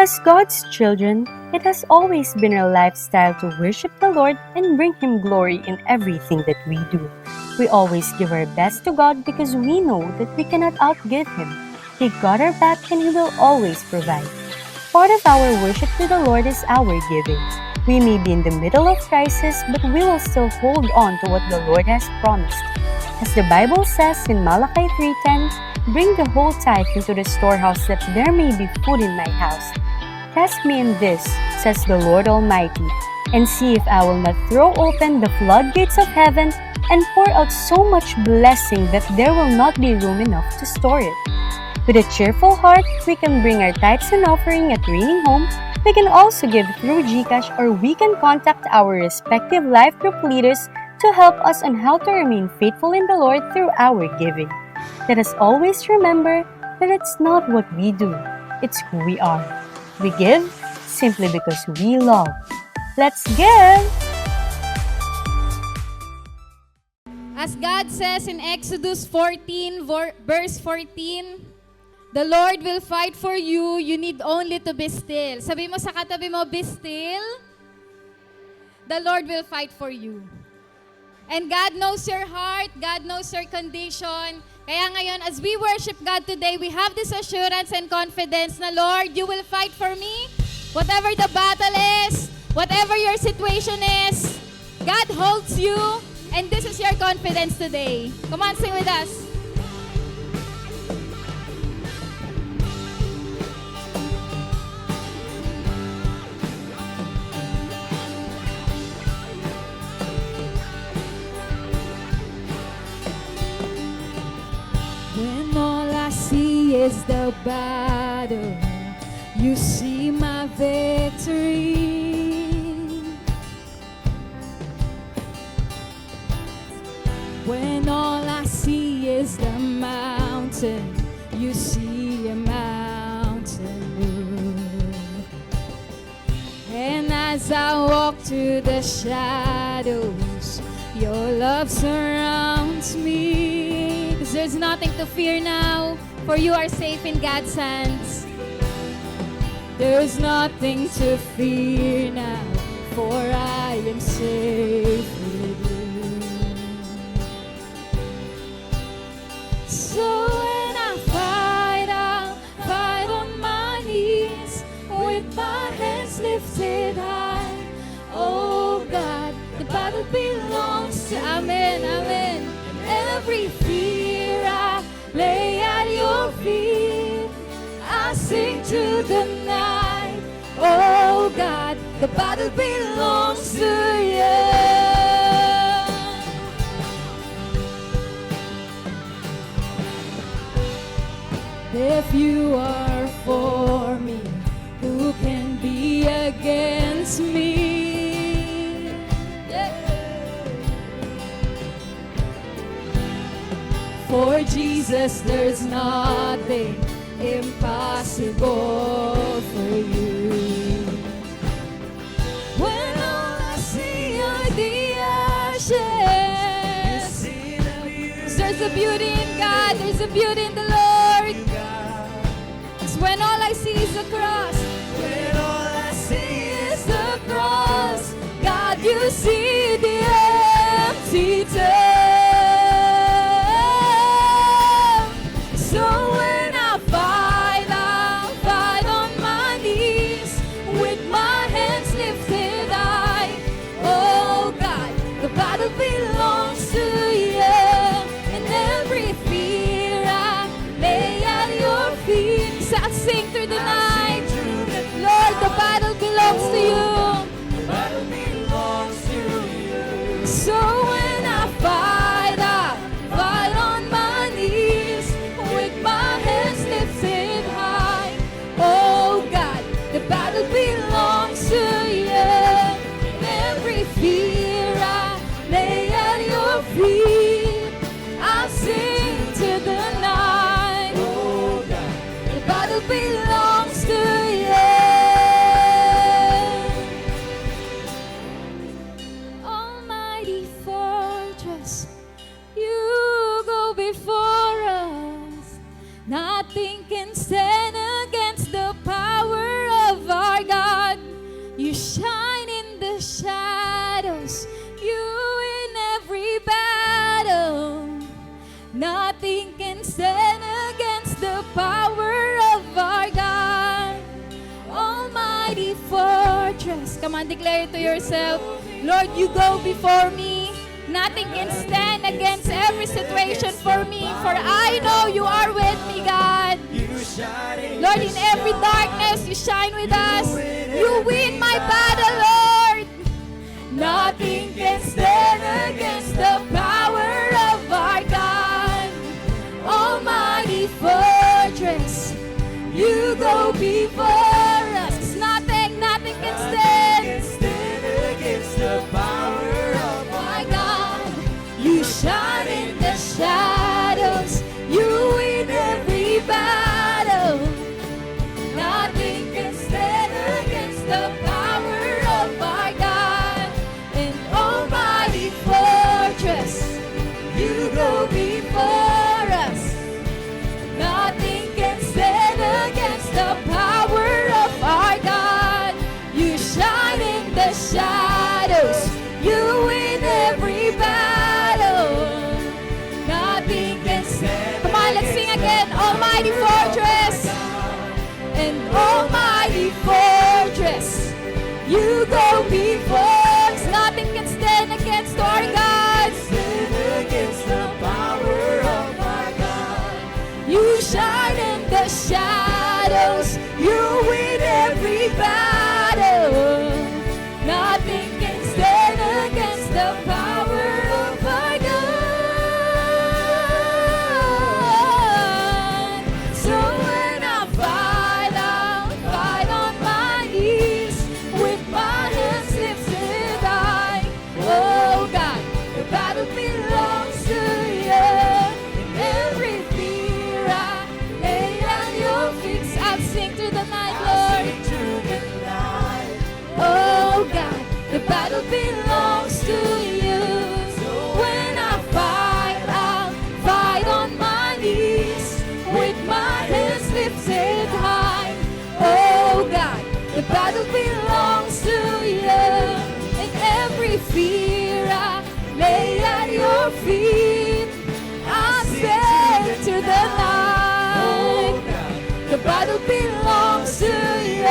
As God's children, it has always been our lifestyle to worship the Lord and bring Him glory in everything that we do. We always give our best to God because we know that we cannot outgive Him. He got our back and He will always provide. Part of our worship to the Lord is our giving. We may be in the middle of crisis, but we will still hold on to what the Lord has promised. As the Bible says in Malachi 3:10, "Bring the whole tithe into the storehouse that there may be food in my house. Test me in this, says the Lord Almighty, and see if I will not throw open the floodgates of heaven and pour out so much blessing that there will not be room enough to store it." With a cheerful heart, we can bring our tithes and offering at Raining Home. We can also give through GCash, or we can contact our respective life group leaders to help us on how to remain faithful in the Lord through our giving. Let us always remember that it's not what we do, it's who we are. We give simply because we love. Let's give! As God says in Exodus 14, verse 14, "The Lord will fight for you, you need only to be still." Sabi mo sa katabi mo, be still. The Lord will fight for you. And God knows your heart, God knows your condition. Kaya ngayon, as we worship God today, we have this assurance and confidence na, Lord, you will fight for me. Whatever the battle is, whatever your situation is, God holds you, and this is your confidence today. Come on, sing with us. When all I see is the battle, you see my victory. When all I see is the mountain, you see a mountain move. And as I walk through the shadows, your love surrounds me. There's nothing to fear now, for you are safe in God's hands. There's nothing to fear now, for I am safe with you. So when I fight, I'll fight on my knees, with my hands lifted high. Oh God, the battle belongs to Amen, Amen. Every fear I lay at your feet, I sing through the night. Oh God, the battle belongs to you. If you are for me, who can be against me? For Jesus, there's nothing impossible for you. When all I see are the ashes, there's a beauty in God, there's a beauty in the Lord. It's when all I see is the cross. When all I see is the cross, God, you see the empty tomb. So when I fight, I'll fight on my knees, with my hands lifted high. Oh God, the battle belongs to you, and every fear I lay at your feet. So I sing through the night, Lord, the battle belongs to you. The battle belongs to you. So when I fight, I fight on my knees, with my hands lifted high. Oh God, the battle belongs to you. Every fear I lay at your feet, I sing to the night. Oh God, the battle belongs to you. Almighty fortress, you go before us. Nothing can stand against the power of shadows. You in every battle. Nothing can stand against the power of our God. Almighty fortress. Come on, declare it to yourself. Lord, you go before me. Nothing can stand against every situation for me. For I know you are with me, God. Lord, in every darkness, you shine with us. You win my battle, Lord. Nothing can stand against the power of our God. Almighty fortress, you go before us. Nothing can stand against the power of my God. You shine in the shadows, you win every battle. Nothing can stand against the power of our God. And almighty fortress, you go before us. Nothing can stand against the power of our God. You shine in the shadows, you win every battle. Nothing can stand. Come on, let's sing again. Almighty fortress, and almighty fortress, you go before us. Nothing can stand against our God. Stand against the power of our God. You shine in the shadows, you win every battle. Nothing can stand against the power of our God. So when I fight, I'll fight on my knees with my hands lifted high. Oh God, the battle belongs to you. In every fear I lay at your feet. I'll sing through the night, Lord. Oh God, the battle belongs to you. So when I fight, I'll fight on my knees with my hands lifted high. Oh God, the battle belongs to you. And every fear I lay at your feet. I stand to the night. The battle belongs to you.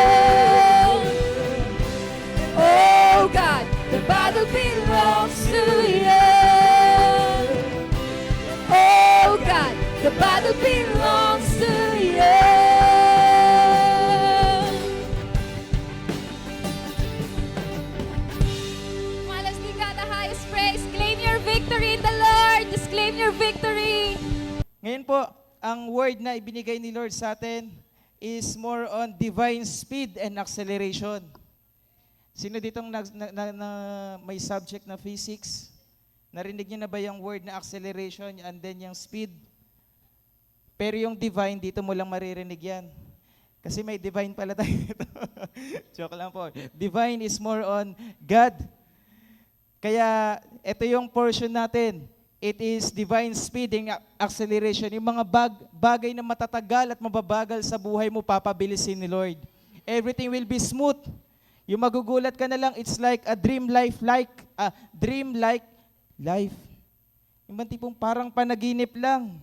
Oh God, the battle belongs to you. Oh God, the battle belongs to you. Come on, let's give God the highest praise. Claim your victory in the Lord. Just claim your victory. Ngayon po, ang word na ibinigay ni Lord sa atin is more on divine speed and acceleration. Sino ditong may subject na physics? Narinig niyo na ba yung word na acceleration and then yung speed? Pero yung divine, dito mo lang maririnig yan. Kasi may divine pala tayo dito. Joke lang po. Divine is more on God. Kaya ito yung portion natin. It is divine speed and acceleration. Yung mga bagay na matatagal at mababagal sa buhay mo, papabilisin ni Lord. Everything will be smooth. Yung magugulat ka na lang, it's like a dream life. Yung bang tipong parang panaginip lang.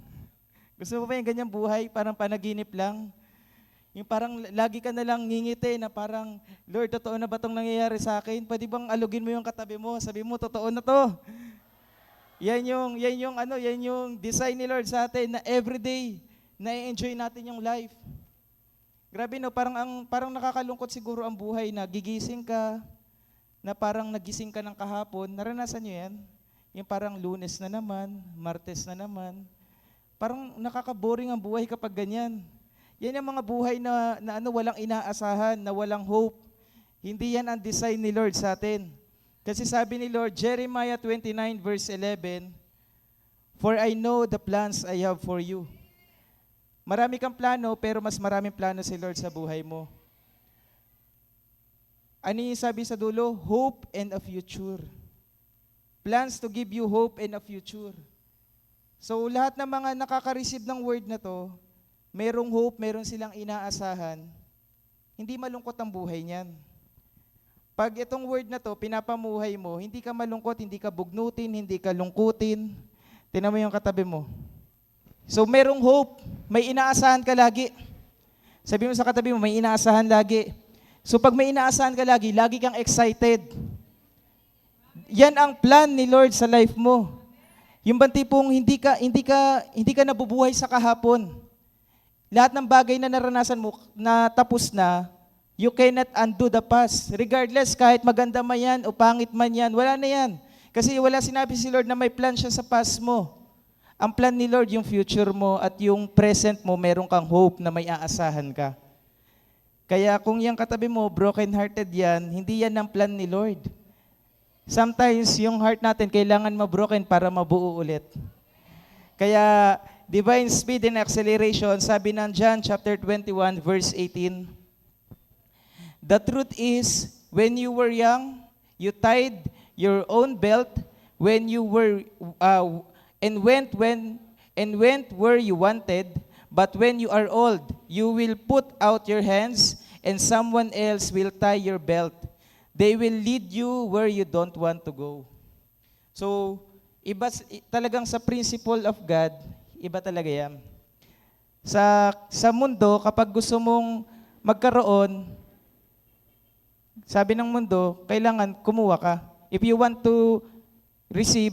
Gusto mo ba yung ganyang buhay? Parang panaginip lang. Yung parang lagi ka na lang ngingiti na parang, Lord, totoo na ba itong nangyayari sa akin? Pwede bang alugin mo yung katabi mo? Sabi mo, totoo na to. Yan yung design ni Lord sa atin na everyday na-enjoy natin yung life. Grabe no, parang nakakalungkot siguro ang buhay na gigising ka, na parang nagising ka ng kahapon. Naranasan niyo yan? Yung parang Lunes na naman, Martes na naman. Parang nakaka-boring ang buhay kapag ganyan. Yan yung mga buhay na walang inaasahan, na walang hope. Hindi yan ang design ni Lord sa atin. Kasi sabi ni Lord, Jeremiah 29 verse 11, "For I know the plans I have for you." Marami kang plano, pero mas maraming plano si Lord sa buhay mo. Ano yung sabi sa dulo? Hope and a future. Plans to give you hope and a future. So lahat ng mga nakaka-receive ng word na to, merong hope, meron silang inaasahan, hindi malungkot ang buhay niyan. Pag itong word na to, pinapamuhay mo, hindi ka malungkot, hindi ka bugnutin, hindi ka lungkutin. Tingnan mo yung katabi mo. So merong hope, may inaasahan ka lagi. Sabi mo sa katabi mo, may inaasahan lagi. So pag may inaasahan ka lagi, lagi kang excited. Yan ang plan ni Lord sa life mo. Yung bang tipong hindi ka nabubuhay sa kahapon. Lahat ng bagay na naranasan mo na tapos na, you cannot undo the past. Regardless, kahit maganda man yan o pangit man yan, wala na yan. Kasi wala sinabi si Lord na may plan siya sa past mo. Ang plan ni Lord, yung future mo at yung present mo, meron kang hope na may aasahan ka. Kaya kung yung katabi mo, broken-hearted yan, hindi yan ang plan ni Lord. Sometimes, yung heart natin kailangan ma-broken para mabuo ulit. Kaya, divine speed and acceleration, sabi ng John chapter 21, verse 18, the truth is, when you were young, you tied your own belt when you were, and went where you wanted, but when you are old, you will put out your hands, and someone else will tie your belt. They will lead you where you don't want to go. So, iba talagang sa principle of God, iba talaga yan. Sa mundo, kapag gusto mong magkaroon, sabi ng mundo, kailangan kumuha ka. If you want to receive,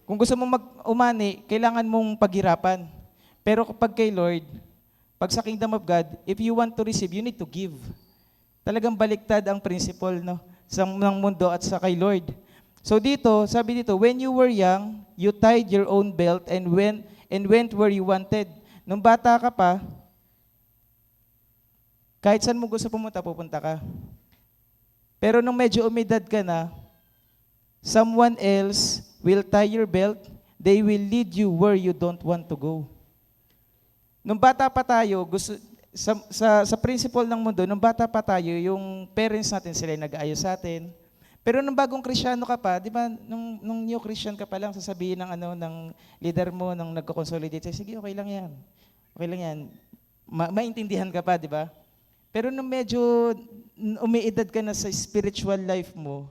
kung gusto mong umani, kailangan mong paghirapan. Pero kapag kay Lord, pag sa kingdom of God, if you want to receive, you need to give. Talagang baliktad ang principle, no, ng mundo at sa kay Lord. So dito, sabi dito, when you were young, you tied your own belt and went where you wanted. Nung bata ka pa, kahit saan mo gusto pumunta, pupunta ka. Pero nung medyo umidad ka na, someone else will tie your belt, they will lead you where you don't want to go. Nung bata pa tayo, sa principle ng mundo, nung bata pa tayo, yung parents natin sila nag-aayos sa atin. Pero nung bagong Kristiyano ka pa, di ba, nung new Christian ka pa lang, sasabihin ng leader mo, nung nagko-consolidate, sige, okay lang yan. Okay lang yan. Maintindihan ka pa, di ba? Pero nung medyo umiidad ka na sa spiritual life mo,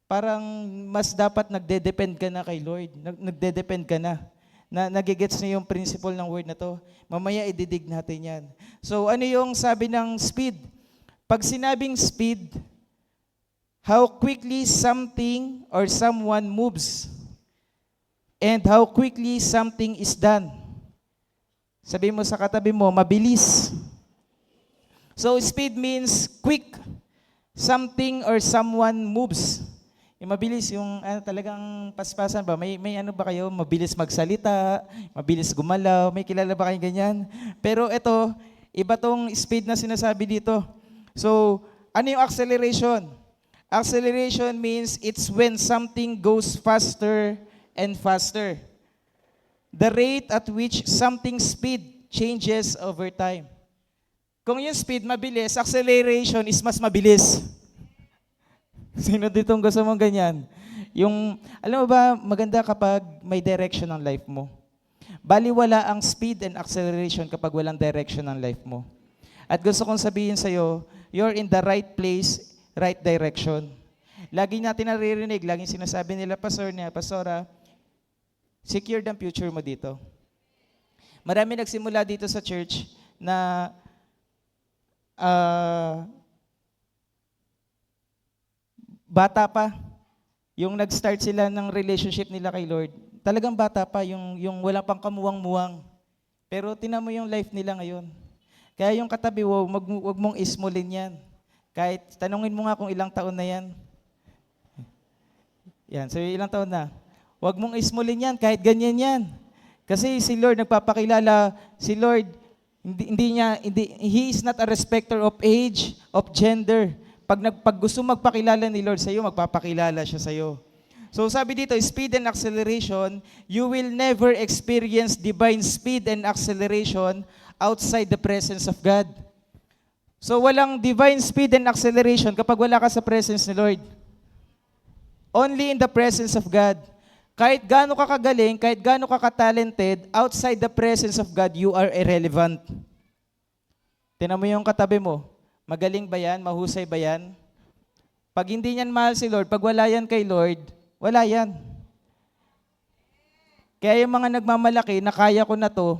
parang mas dapat nagde-depend ka na kay Lord. Nagde-depend ka na. Nagigets na yung principle ng word na to. Mamaya ididig natin yan. So ano yung sabi ng speed? Pag sinabing speed, how quickly something or someone moves and how quickly something is done. Sabi mo sa katabi mo, mabilis. So speed means quick. Something or someone moves. Yung mabilis, yung talagang paspasan ba? May ano ba kayo? Mabilis magsalita, mabilis gumalaw, may kilala ba kayong ganyan? Pero ito, iba tong speed na sinasabi dito. So, ano yung acceleration? Acceleration means it's when something goes faster and faster. The rate at which something speed changes over time. Kung yung speed mabilis, acceleration is mas mabilis. Sino ditong gusto mong ganyan? Yung, alam mo ba, maganda kapag may direction ang life mo. Baliwala ang speed and acceleration kapag walang direction ang life mo. At gusto kong sabihin sa'yo, you're in the right place, right direction. Lagi natin naririnig, laging sinasabi nila, Pastora, secure ang future mo dito. Marami nagsimula dito sa church na bata pa, yung nag-start sila ng relationship nila kay Lord, talagang bata pa, yung wala pang kamuwang-muwang. Pero tinan mo yung life nila ngayon. Kaya yung katabi, wag mong ismulin yan. Kahit tanungin mo nga kung ilang taon na yan. Yan, so ilang taon na. Wag mong ismulin yan, kahit ganyan yan. Kasi si Lord nagpapakilala, si Lord, He is not a respecter of age, of gender. Pag gusto magpakilala ni Lord sa iyo, magpapakilala siya sa iyo. So sabi dito, speed and acceleration, you will never experience divine speed and acceleration outside the presence of God. So walang divine speed and acceleration kapag wala ka sa presence ni Lord. Only in the presence of God. Kahit gaano ka kagaling, kahit gaano ka ka-talented, outside the presence of God, you are irrelevant. Tingnan mo yung katabi mo. Magaling ba yan? Mahusay ba yan? Pag hindi niyan mahal si Lord, pag wala yan kay Lord, wala yan. Kaya yung mga nagmamalaki na kaya ko na to,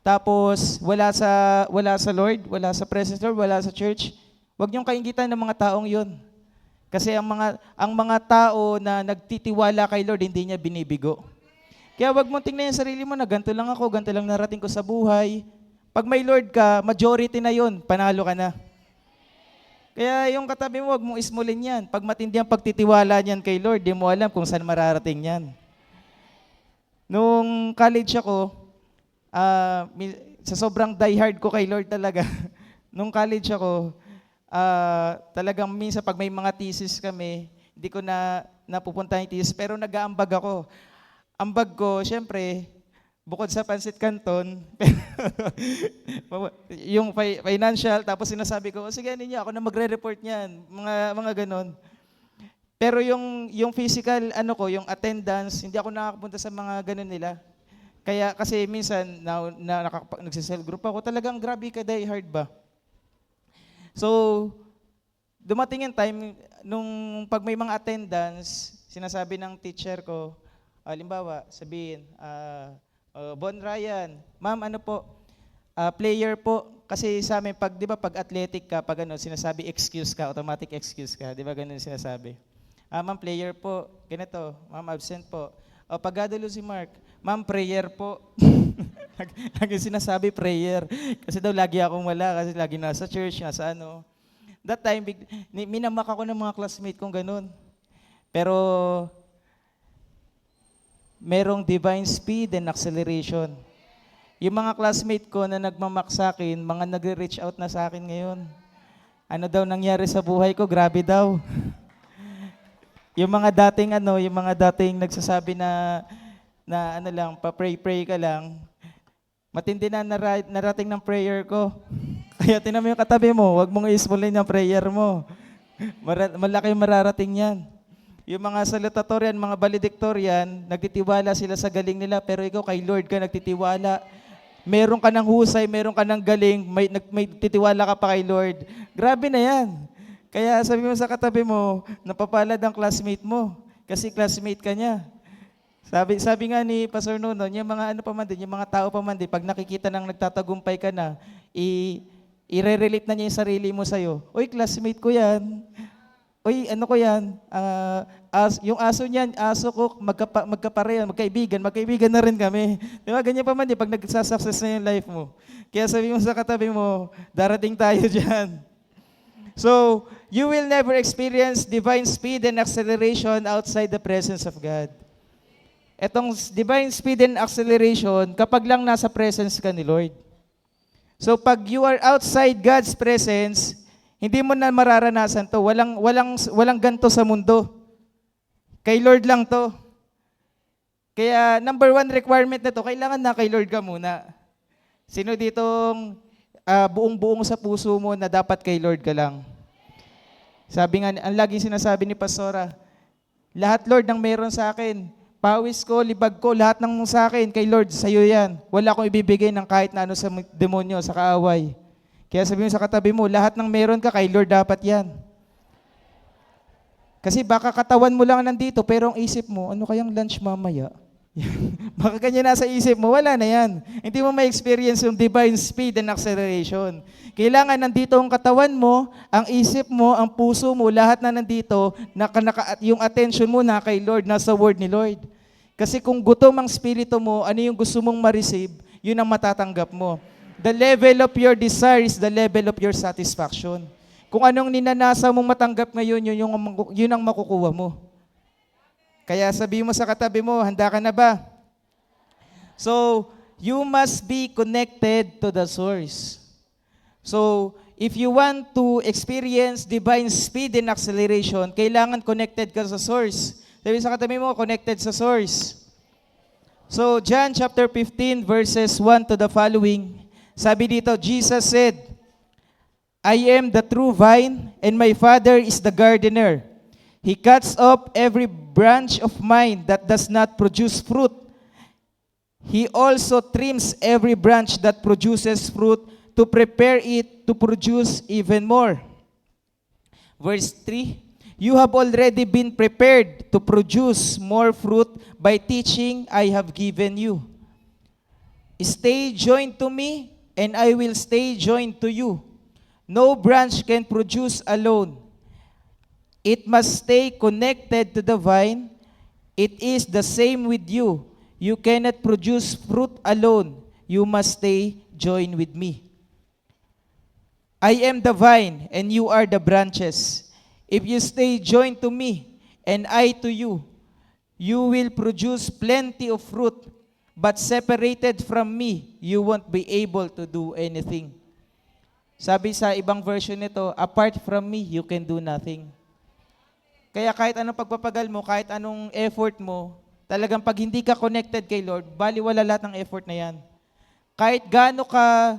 tapos wala sa Lord, wala sa presence Lord, wala sa church, huwag niyong kaingitan ng mga taong yun. Kasi ang mga tao na nagtitiwala kay Lord, hindi niya binibigo. Kaya wag mong tingnan yung sarili mo na ganito lang ako, ganito lang narating ko sa buhay. Pag may Lord ka, majority na yun, panalo ka na. Kaya yung katabi mo, wag mong ismulin yan. Pag matindi ang pagtitiwala niyan kay Lord, di mo alam kung saan mararating yan. Nung college ako, sa sobrang diehard ko kay Lord talaga, nung college ako, talagang minsan pag may mga thesis kami, hindi ko na napupunta yung thesis, pero nag-aambag ako. Ambag ko, syempre, bukod sa Pansit Canton, yung financial, tapos sinasabi ko, sige ninyo, ako na magre-report niyan, mga ganon. Pero yung physical, yung attendance, hindi ako nakakapunta sa mga ganon nila. Kaya kasi minsan, nagsisell group ako, talagang grabe ka die hard ba? So, dumating yung time, nung pag may mga attendance, sinasabi ng teacher ko, halimbawa, sabihin, Bon Ryan, ma'am, player po, kasi sa amin, di ba, pag athletic ka, pag sinasabi excuse ka, automatic excuse ka, di ba, ganun sinasabi. Ma'am, player po, ganito, ma'am, absent po. O, pag gadulo si Mark, ma'am, prayer po. Lagi sinasabi prayer. Kasi daw, lagi akong wala, kasi lagi nasa church, nasa ano. That time, minamak ako ng mga classmate kong ganun. Pero, merong divine speed and acceleration. Yung mga classmate ko na nagmamak sa akin, mga nagre-reach out na sa akin ngayon. Ano daw nangyari sa buhay ko? Grabe daw. Yung mga dating nagsasabi na pa-pray ka lang, matindi na narating ng prayer ko. Kaya tinan mo yung katabi mo, huwag mong ismulin yung prayer mo. Malaki mararating yan. Yung mga salutatorian, mga valedictorian, nagtitiwala sila sa galing nila, pero ikaw kay Lord ka nagtitiwala. Meron ka ng husay, meron ka ng galing, may titiwala ka pa kay Lord. Grabe na yan. Kaya sabi mo sa katabi mo, napapalad ang classmate mo, kasi classmate ka niya. Sabi nga ni Pastor Nuno, yung mga yung mga tao pa man din, pag nakikita nang nagtatagumpay ka na, i-relate na niya yung sarili mo sa'yo. Uy, classmate ko yan. Uy, ano ko yan? Yung aso niyan, aso ko, magkaparehan, magkaibigan na rin kami. Di ba? Ganyan pa man din, pag nagsasuccess na yung life mo. Kaya sabi mo sa katabi mo, darating tayo dyan. So, you will never experience divine speed and acceleration outside the presence of God. Etong divine speed and acceleration, kapag lang nasa presence ka ni Lord. So, pag you are outside God's presence, hindi mo na mararanasan to. Walang ganto sa mundo. Kay Lord lang to. Kaya number 1 requirement na to, kailangan na kay Lord ka muna. Sino ditong buong-buong sa puso mo na dapat kay Lord ka lang? Sabi nga, ang laging sinasabi ni Pastora, lahat Lord ng meron sa akin, pawis ko, libag ko, lahat ng sa akin, kay Lord, sa'yo yan. Wala akong ibibigay ng kahit na ano sa demonyo, sa kaaway. Kaya sabi mo sa katabi mo, lahat ng meron ka, kay Lord dapat yan. Kasi baka katawan mo lang nandito, pero ang isip mo, ano kayang lunch mamaya? Baka ganyan nasa isip mo, wala na yan. Hindi mo ma-experience yung divine speed and acceleration. Kailangan nandito ang katawan mo, ang isip mo, ang puso mo, lahat na nandito, yung attention mo na kay Lord, nasa word ni Lord. Kasi kung gutom ang spirito mo, ano yung gusto mong ma-receive, yun ang matatanggap mo. The level of your desire is the level of your satisfaction. Kung anong ninanasa mong matanggap ngayon, yun ang makukuha mo. Kaya sabi mo sa katabi mo, handa ka na ba? So, you must be connected to the source. So, if you want to experience divine speed and acceleration, kailangan connected ka sa source. Sabi sa katabi mo, connected sa source. So, John chapter 15 verses 1 to the following, sabi dito, Jesus said, I am the true vine, and my Father is the gardener. He cuts off every branch of mine that does not produce fruit. He also trims every branch that produces fruit to prepare it to produce even more. Verse 3, You have already been prepared to produce more fruit by teaching I have given you. Stay joined to me, and I will stay joined to you. No branch can produce alone. It must stay connected to the vine. It is the same with you. You cannot produce fruit alone. You must stay joined with me. I am the vine, and you are the branches. If you stay joined to me, and I to you, you will produce plenty of fruit. But separated from me, you won't be able to do anything. Sabi sa ibang version nito, apart from me, you can do nothing. Kaya kahit anong pagpapagal mo, kahit anong effort mo, talagang pag hindi ka connected kay Lord, baliwala lahat ng effort na yan. Kahit gaano ka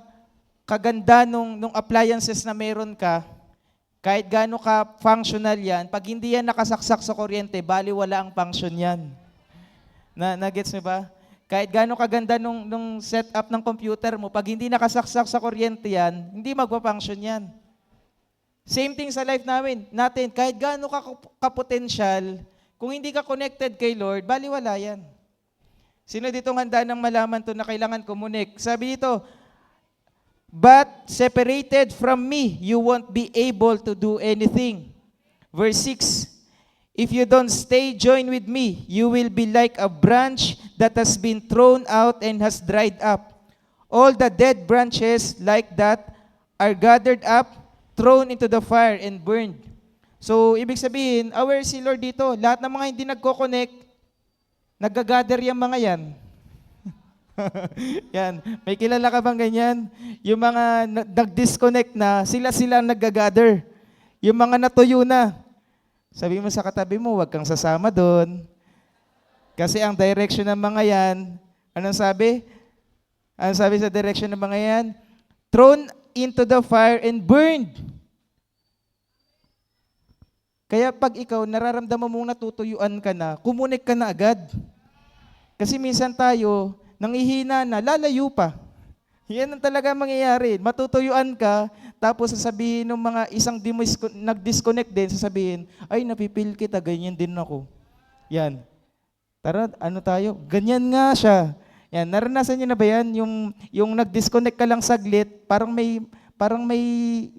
kaganda nung appliances na meron ka, kahit gaano ka functional yan, pag hindi yan nakasaksak sa kuryente, baliwala ang function yan. Na-gets mo ba? Kahit gaano kaganda nung setup ng computer mo, pag hindi nakasaksak sa kuryente yan, hindi magpa-function yan. Same thing sa life natin. Kahit gaano ka-potential, kung hindi ka connected kay Lord, baliwala yan. Sino dito handa nang malaman to na kailangan kumunik? Sabi dito, but separated from me, you won't be able to do anything. Verse 6, if you don't stay joined with me, you will be like a branch that has been thrown out and has dried up. All the dead branches like that are gathered up, thrown into the fire and burned. So, ibig sabihin, aware si Lord dito. Lahat ng mga hindi nagko-connect, nag-gather yung mga yan. Yan. May kilala ka bang ganyan? Yung mga nag-disconnect na, sila nag-gather. Yung mga natuyo na. Sabi mo sa katabi mo, huwag kang sasama doon. Kasi ang direction ng mga yan, anong sabi? Anong sabi sa direction ng mga yan? Thrown into the fire and burned. Kaya pag ikaw, nararamdaman mong natutuyuan ka na, kumunik ka na agad. Kasi minsan tayo, nanghihina na, lalayo pa. Yan ang talaga mangyayari. Matutuyuan ka, tapos sasabihin ng mga isang nag-disconnect din, sasabihin, ay, napipil kita, ganyan din ako. Yan. Tara, ano tayo? Ganyan nga siya. Yan, naranasan niyo na ba yan? Yung nag-disconnect ka lang saglit, parang may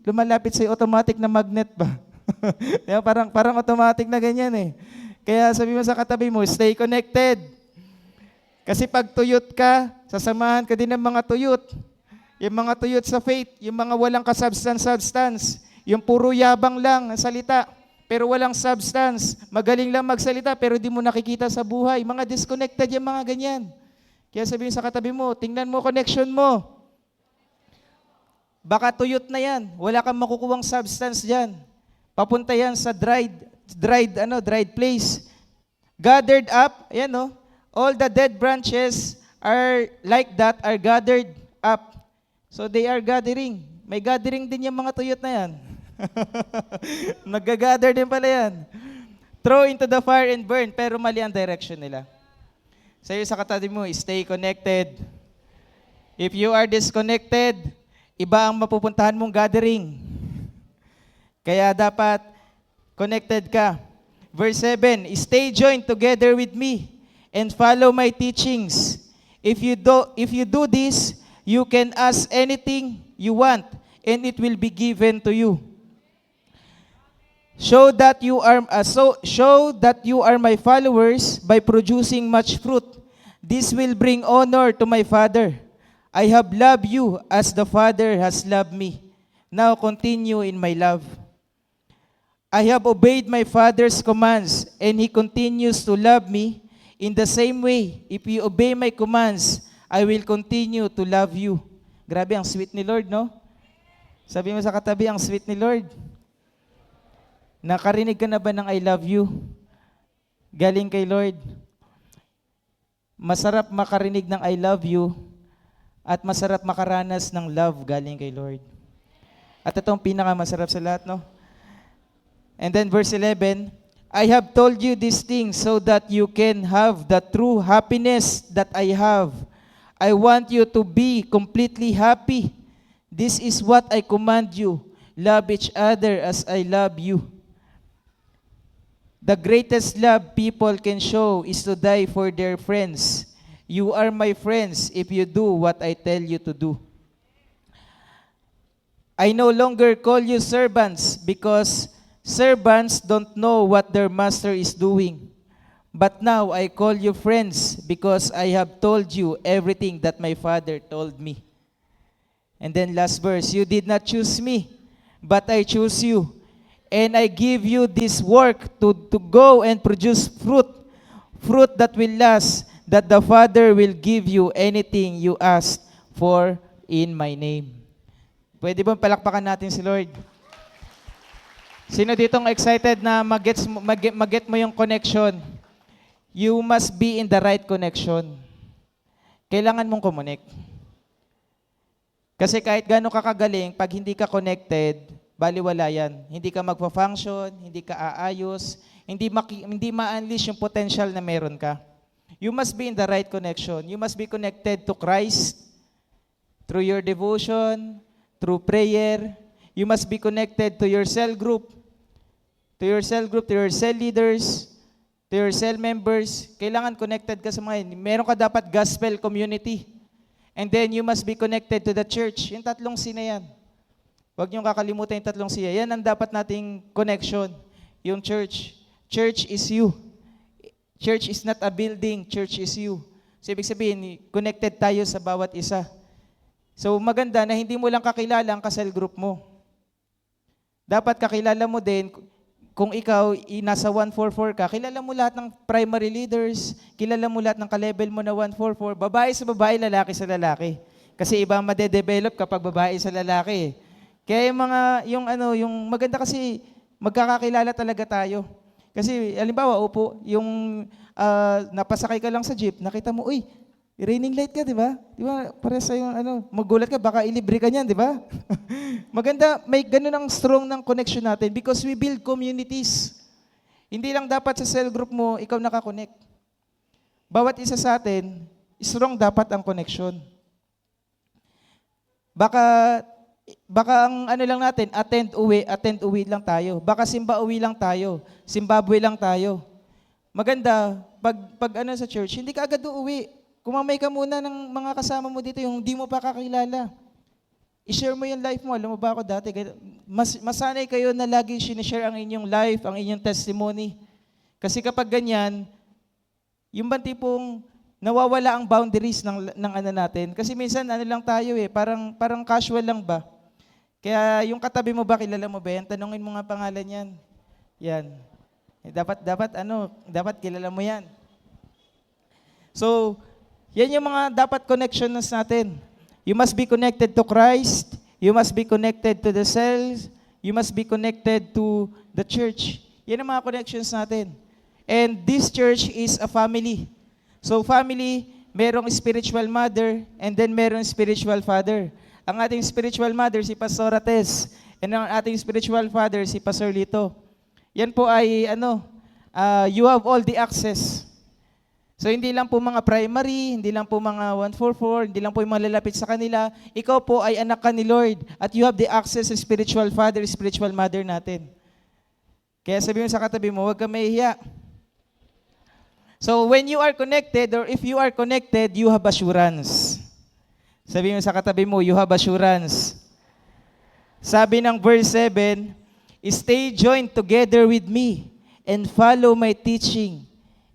lumalapit sa'yo automatic na magnet ba? Yan, parang automatic na ganyan eh. Kaya sabi mo sa katabi mo, stay connected. Kasi pag tuyot ka, sasamahan ka din ng mga tuyot. Yung mga tuyot sa faith, yung mga walang kasubstance, yung puro yabang lang ang salita, pero walang substance. Magaling lang magsalita, pero di mo nakikita sa buhay. Mga disconnected yung mga ganyan. Kaya sabihin sa katabi mo, tingnan mo connection mo. Baka tuyot na yan. Wala kang makukuwang substance dyan. Papunta yan sa dried place. Gathered up, ayan no, all the dead branches are like that, are gathered up. So they are gathering. May gathering din yung mga tuyot na yan. Nag-gather din pala yan. Throw into the fire and burn, pero mali ang direction nila. Sa'yo sa katabi mo, stay connected. If you are disconnected, iba ang mapupuntahan mong gathering. Kaya dapat connected ka. Verse 7, stay joined together with me and follow my teachings. If you do this, you can ask anything you want, and it will be given to you. Show that you are my followers by producing much fruit. This will bring honor to my Father. I have loved you as the Father has loved me. Now continue in my love. I have obeyed my Father's commands, and He continues to love me. In the same way, if you obey my commands, I will continue to love you. Grabe, ang sweet ni Lord, no? Sabi mo sa katabi, ang sweet ni Lord. Nakarinig ka na ba ng I love you? Galing kay Lord. Masarap makarinig ng I love you at masarap makaranas ng love galing kay Lord. At ito ang pinakamasarap sa lahat, no? And then verse 11, I have told you these things so that you can have the true happiness that I have. I want you to be completely happy. This is what I command you. Love each other as I love you. The greatest love people can show is to die for their friends. You are my friends if you do what I tell you to do. I no longer call you servants because servants don't know what their master is doing. But now I call you friends because I have told you everything that my Father told me. And then last verse, you did not choose me, but I choose you. And I give you this work to go and produce fruit that will last, that the Father will give you anything you ask for in my name. Pwede bang palakpakan natin si Lord? Sino ditong excited na mag-get mo yung connection? You must be in the right connection. Kailangan mong connect. Kasi kahit gaano ka kagaling, pag hindi ka connected, baliwala yan. Hindi ka magpa-function, hindi ka aayos, hindi ma-unleash yung potential na meron ka. You must be in the right connection. You must be connected to Christ through your devotion, through prayer. You must be connected to your cell group, to your cell leaders, to your cell members. Kailangan connected ka sa mga yun. Meron ka dapat gospel community. And then you must be connected to the church. Yung tatlong C na yan. Huwag niyong kakalimutan yung tatlong C. Yan ang dapat nating connection. Yung church. Church is you. Church is not a building. Church is you. So ibig sabihin, connected tayo sa bawat isa. So maganda na hindi mo lang kakilala ang kasal group mo. Dapat kakilala mo din, kung ikaw nasa 144 ka, kilala mo lahat ng primary leaders, kilala mo lahat ng ka-level mo na 144, babae sa babae, lalaki sa lalaki. Kasi iba ang madedevelop kapag babae sa lalaki. Kaya yung maganda kasi magkakakilala talaga tayo. Kasi halimbawa, yung napasakay ka lang sa jeep, nakita mo, uy, raining light ka, di ba? Di ba? Para sa yung magulat ka, baka ilibre ka niyan, di ba? Maganda, may ganun ang strong ng connection natin because we build communities. Hindi lang dapat sa cell group mo, ikaw nakakonect. Bawat isa sa atin, strong dapat ang connection. Baka ang lang natin, attend uwi lang tayo. Baka simba uwi lang tayo. Zimbabwe lang tayo. Maganda, pag sa church, hindi ka agad uuwi. Kumamay ka muna ng mga kasama mo dito, yung hindi mo pa kakilala. I-share mo yung life mo. Alam mo ba ako dati, masanay kayo na lagi sinishare ang inyong life, ang inyong testimony. Kasi kapag ganyan, yung bang tipong nawawala ang boundaries ng natin. Kasi minsan lang tayo parang casual lang ba. Kaya yung katabi mo ba, kilala mo ba yan? Tanungin mo nga pangalan yan. Yan. Dapat kilala mo yan. So, yan yung mga dapat connections natin. You must be connected to Christ. You must be connected to the cells. You must be connected to the church. Yan ang mga connections natin. And this church is a family. So family, merong spiritual mother and then merong spiritual father. Ang ating spiritual mother si Pastor Tess and ang ating spiritual father si Pastor Lito. Yan po ay you have all the access. So hindi lang po mga primary, hindi lang po mga 144, hindi lang po yung mga lalapit sa kanila. Ikaw po ay anak ka ni Lord at you have the access sa spiritual father, spiritual mother natin. Kaya sabi mo sa katabi mo, huwag ka mahihiya. So when you are connected or if you are connected, you have assurance. Sabi mo sa katabi mo, you have assurance. Sabi ng verse 7, stay joined together with me and follow my teaching.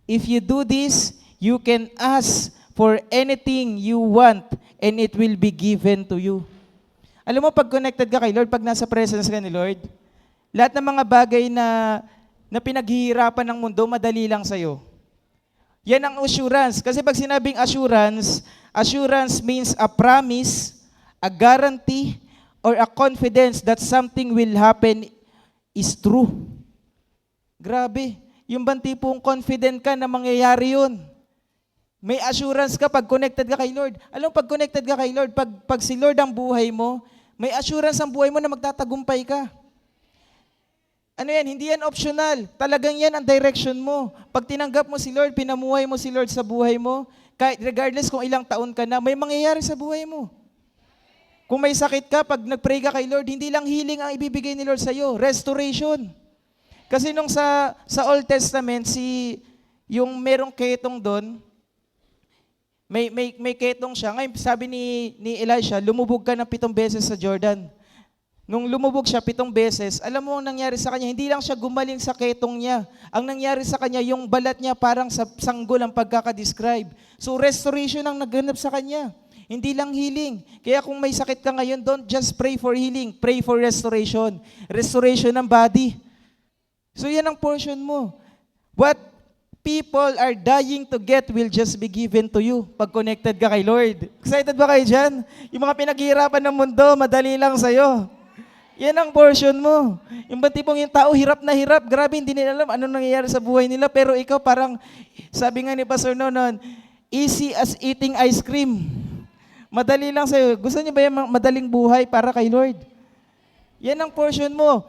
If you do this, you can ask for anything you want and it will be given to you. Alam mo, pag connected ka kay Lord, pag nasa presence ka ni Lord, lahat ng mga bagay na pinaghihirapan ng mundo, madali lang sa'yo. Yan ang assurance. Kasi pag sinabing assurance, assurance means a promise, a guarantee, or a confidence that something will happen is true. Grabe. Yung bang tipong confident ka na mangyayari yun. May assurance ka pag connected ka kay Lord. Alam mo, pag connected ka kay Lord, pag si Lord ang buhay mo, may assurance ang buhay mo na magtatagumpay ka. Ano yan? Hindi yan optional. Talagang yan ang direction mo. Pag tinanggap mo si Lord, pinamuhay mo si Lord sa buhay mo, kahit regardless kung ilang taon ka na, may mangyayari sa buhay mo. Kung may sakit ka, pag nag-pray ka kay Lord, hindi lang healing ang ibibigay ni Lord sa'yo, restoration. Kasi nung sa Old Testament, yung merong ketong doon, may ketong siya. Ngayon, sabi ni Elisha, lumubog ka ng 7 beses sa Jordan. Nung lumubog siya 7 beses, alam mo ang nangyari sa kanya, hindi lang siya gumaling sa ketong niya. Ang nangyari sa kanya, yung balat niya parang sa sanggol ang pagkakadescribe. So restoration ang naganap sa kanya. Hindi lang healing. Kaya kung may sakit ka ngayon, don't just pray for healing. Pray for restoration. Restoration ng body. So yan ang portion mo. What people are dying to get will just be given to you pag connected ka kay Lord. Excited ba kayo dyan? Yung mga pinaghihirapan ng mundo, madali lang sa'yo. Yan ang portion mo. Yung ba tipong yung tao hirap na hirap, grabe hindi nila alam ano nangyayari sa buhay nila, pero ikaw parang, sabi nga ni Pastor noon, easy as eating ice cream. Madali lang sa'yo. Gusto niyo ba yung madaling buhay para kay Lord? Yan ang portion mo.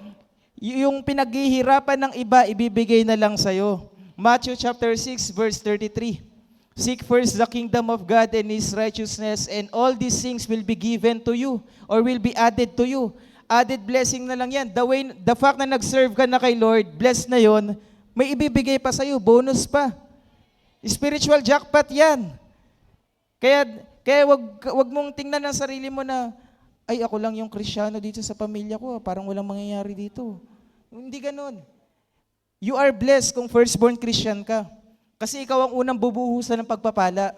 Yung pinaghihirapan ng iba, ibibigay na lang sa'yo. Matthew chapter 6, verse 33. Seek first the kingdom of God and His righteousness, and all these things will be given to you or will be added to you. Added blessing na lang yan. The fact na nag-serve ka na kay Lord, blessed na yon, may ibibigay pa sa'yo, bonus pa. Spiritual jackpot yan. Kaya wag mong tingnan ang sarili mo na, ay ako lang yung Kristyano dito sa pamilya ko, parang walang mangyayari dito. Hindi ganun. You are blessed kung firstborn Christian ka. Kasi ikaw ang unang bubuhusan ng pagpapala.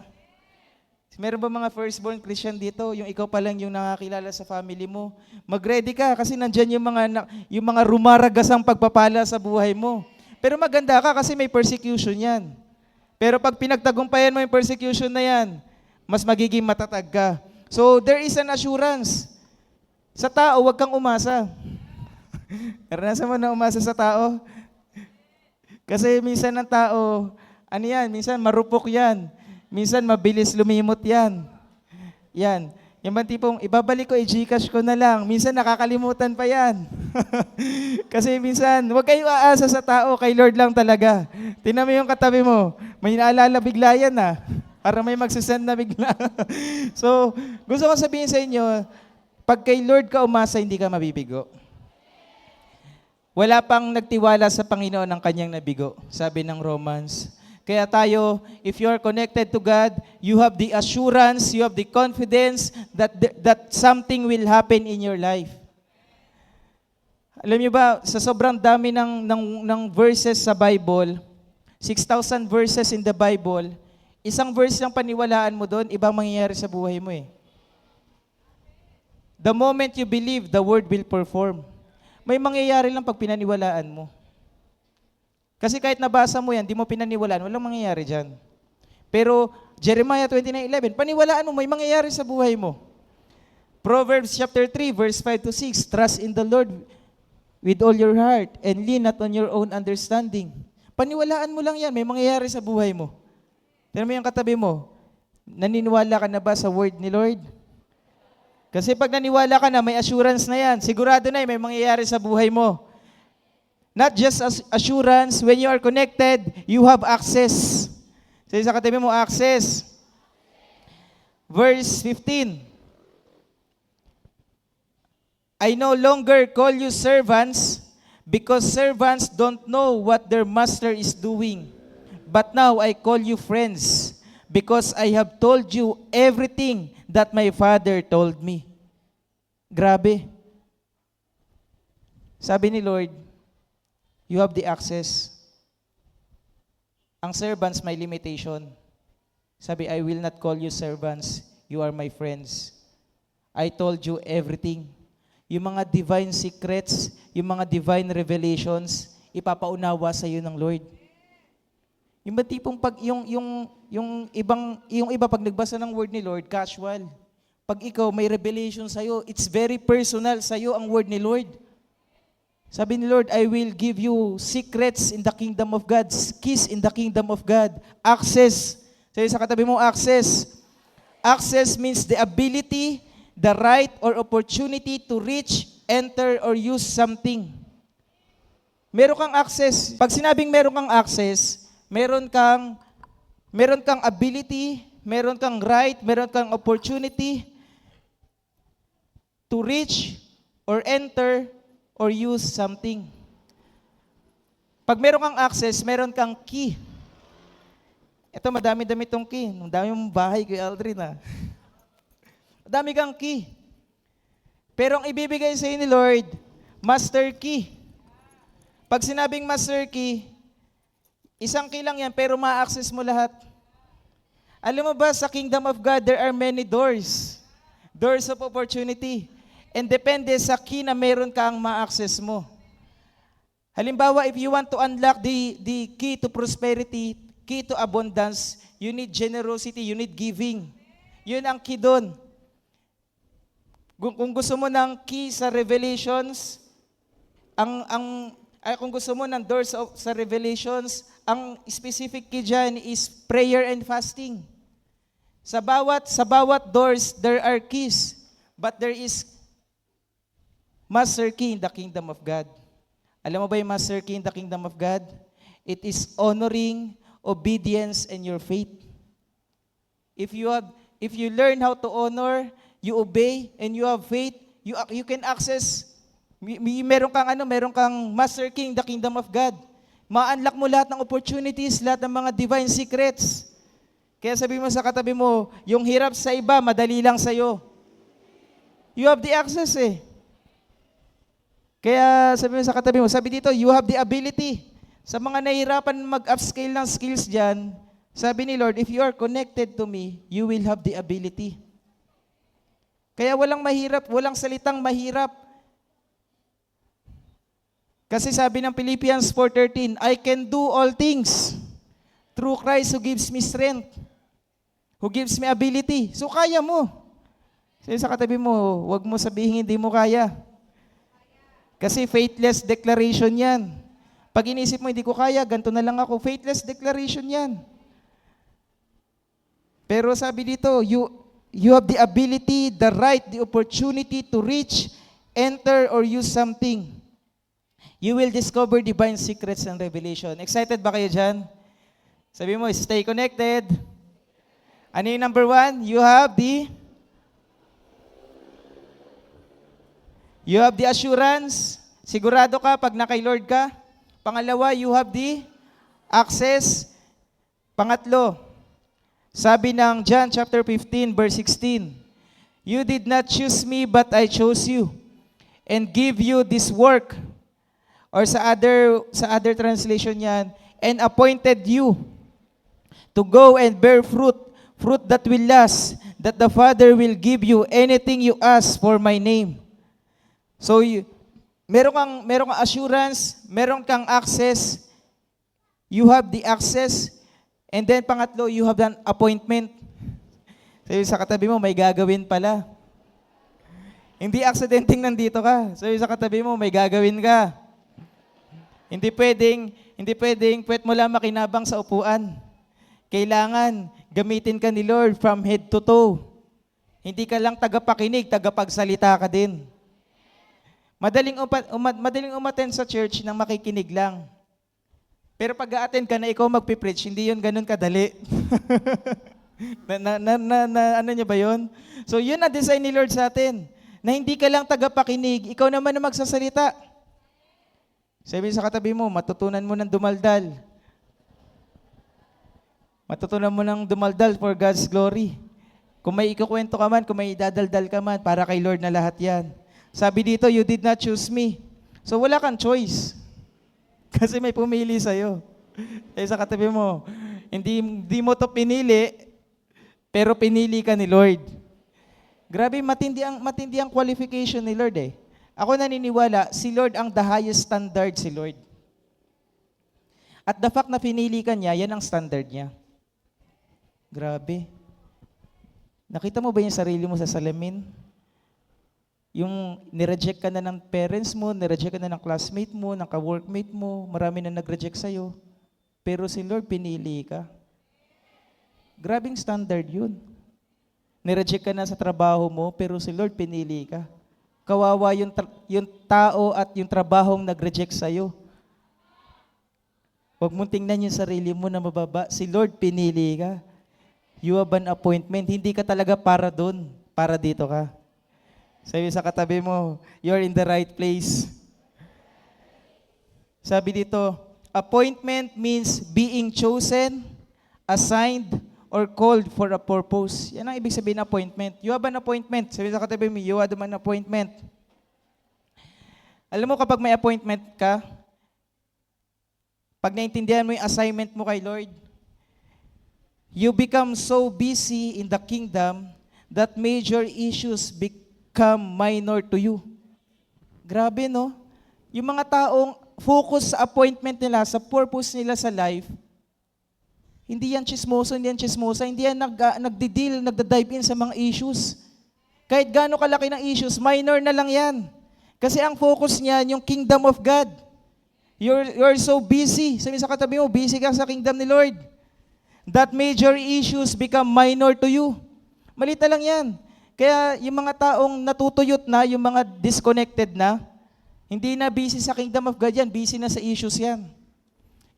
Meron ba mga firstborn Christian dito? Yung ikaw pa lang yung nakakilala sa family mo. Mag-ready ka kasi nandyan yung mga rumaragasang pagpapala sa buhay mo. Pero maganda ka kasi may persecution yan. Pero pag pinagtagumpayan mo yung persecution na yan, mas magiging matatag ka. So there is an assurance. Sa tao, huwag kang umasa. Naranasan mo na umasa sa tao? Kasi minsan ng tao, ano yan, minsan marupok yan. Minsan mabilis lumimot yan. Yan. Yung bang tipong, ibabalik ko, i-Gcash ko na lang. Minsan nakakalimutan pa yan. Kasi minsan, huwag kayo aasa sa tao, kay Lord lang talaga. Tingnan mo yung katabi mo, may naalala bigla yan para may magsasend na bigla. So, gusto ko sabihin sa inyo, pag kay Lord ka umasa, hindi ka mabibigo. Wala pang nagtiwala sa Panginoon ang kanyang nabigo, sabi ng Romans. Kaya tayo, if you are connected to God, you have the assurance, you have the confidence that something will happen in your life. Alam niyo ba, sa sobrang dami ng verses sa Bible, 6,000 verses in the Bible, isang verse lang paniwalaan mo doon, ibang mangyayari sa buhay mo eh. The moment you believe, the word will perform. May mangyayari lang pag pinaniwalaan mo. Kasi kahit nabasa mo yan, di mo pinaniwalaan, walang mangyayari dyan. Pero Jeremiah 29:11, paniwalaan mo, may mangyayari sa buhay mo. Proverbs chapter 3, verse 5 to 6, trust in the Lord with all your heart and lean not on your own understanding. Paniwalaan mo lang yan, may mangyayari sa buhay mo. Tignan mo yung katabi mo, naniniwala ka na ba sa word ni Lord? Kasi pag naniwala ka na, may assurance na yan. Sigurado na may mangyayari sa buhay mo. Not just assurance, when you are connected, you have access. Say sa katabi mo, access. Verse 15. I no longer call you servants because servants don't know what their master is doing. But now I call you friends because I have told you everything that my Father told me. Grabe. Sabi ni Lord, you have the access. Ang servants may limitation. Sabi, I will not call you servants. You are my friends. I told you everything. Yung mga divine secrets, yung mga divine revelations, ipapaunawa sa iyo ng Lord. Yung ba tipong pag yung iba pag nagbasa ng word ni Lord, casual. Pag ikaw may revelation sa iyo, it's very personal sa iyo ang word ni Lord. Sabi ni Lord, I will give you secrets in the kingdom of God, keys in the kingdom of God, access. Sabi sa katabi mo, access. Access means the ability, the right or opportunity to reach, enter, or use something. Meron kang access. Pag sinabing meron kang access, meron kang ability, meron kang right, meron kang opportunity to reach or enter or use something. Pag meron kang access, meron kang key. Ito, madami-dami itong key. Ang dami mong bahay, Kuya Aldrin, ha? Madami kang key. Pero ang ibibigay sa ni Lord, master key. Pag sinabing master key, isang key lang yan, pero ma-access mo lahat. Alam mo ba, sa kingdom of God, there are many doors. Doors of opportunity. And depende sa key na meron kang ma-access mo. Halimbawa, if you want to unlock the key to prosperity, key to abundance, you need generosity, you need giving. Yun ang key doon. Kung gusto mo ng key sa revelations, kung gusto mo ng doors sa revelations, ang specific key dyan is prayer and fasting. Sa bawat doors, there are keys, but there is master key in the kingdom of God. Alam mo ba yung master key in the kingdom of God? It is honoring, obedience, and your faith. If you learn how to honor, you obey, and you have faith, you can access. Meron kang master key in the kingdom of God. Ma-unlock mo lahat ng opportunities, lahat ng mga divine secrets. Kaya sabi mo sa katabi mo, yung hirap sa iba, madali lang sa'yo. You have the access eh. Kaya sabi mo sa katabi mo, sabi dito, you have the ability. Sa mga nahihirapan mag-upscale ng skills dyan, sabi ni Lord, if you are connected to me, you will have the ability. Kaya walang salitang mahirap. Kasi sabi ng Philippians 4:13, I can do all things through Christ who gives me strength, who gives me ability. So kaya mo. Sabi sa katabi mo, huwag mo sabihin hindi mo kaya. Kasi faithless declaration yan. Pag inisip mo, hindi ko kaya, ganito na lang ako. Faithless declaration yan. Pero sabi dito, you have the ability, the right, the opportunity to reach, enter, or use something. You will discover divine secrets and revelation. Excited ba kayo dyan? Sabi mo, stay connected. Ano yung number 1? You have the assurance. Sigurado ka pag na kay Lord ka. Pangalawa, you have the access. Pangatlo, sabi ng John chapter 15 verse 16, you did not choose me but I chose you and give you this work. Or sa other translation yan, and appointed you to go and bear fruit that will last, that the Father will give you anything you ask for my name. So, meron kang assurance, meron kang access, you have the access, and then pangatlo, you have an appointment. Sabi sa katabi mo, may gagawin pala. Hindi aksidenteng nandito ka. Sabi sa katabi mo, may gagawin ka. Hindi pwedeng pwet mo lang makinabang sa upuan. Kailangan gamitin ka ni Lord from head to toe. Hindi ka lang tagapakinig, tagapagsalita ka din. Madaling umattend sa church nang makikinig lang. Pero pag a-attend ka na ikaw magpipreach, hindi yun ganun kadali. Ano niya ba yun? So yun ang design ni Lord sa atin. Na hindi ka lang tagapakinig, ikaw naman na magsasalita. Sabi sa katabi mo, matutunan mo ng dumaldal. Matutunan mo ng dumaldal for God's glory. Kung may ikukwento ka man, kung may idadaldal ka man, para kay Lord na lahat yan. Sabi dito, you did not choose me. So wala kang choice. Kasi may pumili sa'yo. Eh sa katabi mo, hindi mo to pinili, pero pinili ka ni Lord. Grabe, matindi ang qualification ni Lord eh. Ako naniniwala, si Lord ang the highest standard si Lord. At the fact na pinili ka niya, yan ang standard niya. Grabe. Nakita mo ba yung sarili mo sa salamin? Yung nireject ka na ng parents mo, nireject ka na ng classmate mo, ng ka-workmate mo, marami na nag-reject sa'yo. Pero si Lord, pinili ka. Grabing standard yun. Nireject ka na sa trabaho mo, pero si Lord, pinili ka. Kawawa yung tao at yung trabahong nag-reject sa'yo. Huwag mong tingnan yung sarili mo na mababa. Si Lord, pinili ka. You have an appointment. Hindi ka talaga para doon. Para dito ka. Sabi sa katabi mo, you're in the right place. Sabi dito, Appointment means being chosen, assigned, or called for a purpose. Yan ang ibig sabihin ng appointment. You have an appointment. Sabi sa katabi mo, you have an appointment. Alam mo kapag may appointment ka, pag naintindihan mo yung assignment mo kay Lord, you become so busy in the kingdom that major issues become minor to you. Grabe, no? Yung mga taong focus sa appointment nila, sa purpose nila sa life, hindi yan chismoso, hindi yan nagdi-deal, nagda-dive in sa mga issues. Kahit gaano kalaki ng issues, minor na lang yan. Kasi ang focus niyan, yung kingdom of God. You're so busy. Sabi sa katabi mo, busy ka sa kingdom ni Lord. That major issues become minor to you. Malita lang yan. Kaya yung mga taong natutuyot na, yung mga disconnected na, hindi na busy sa kingdom of God yan, busy na sa issues yan.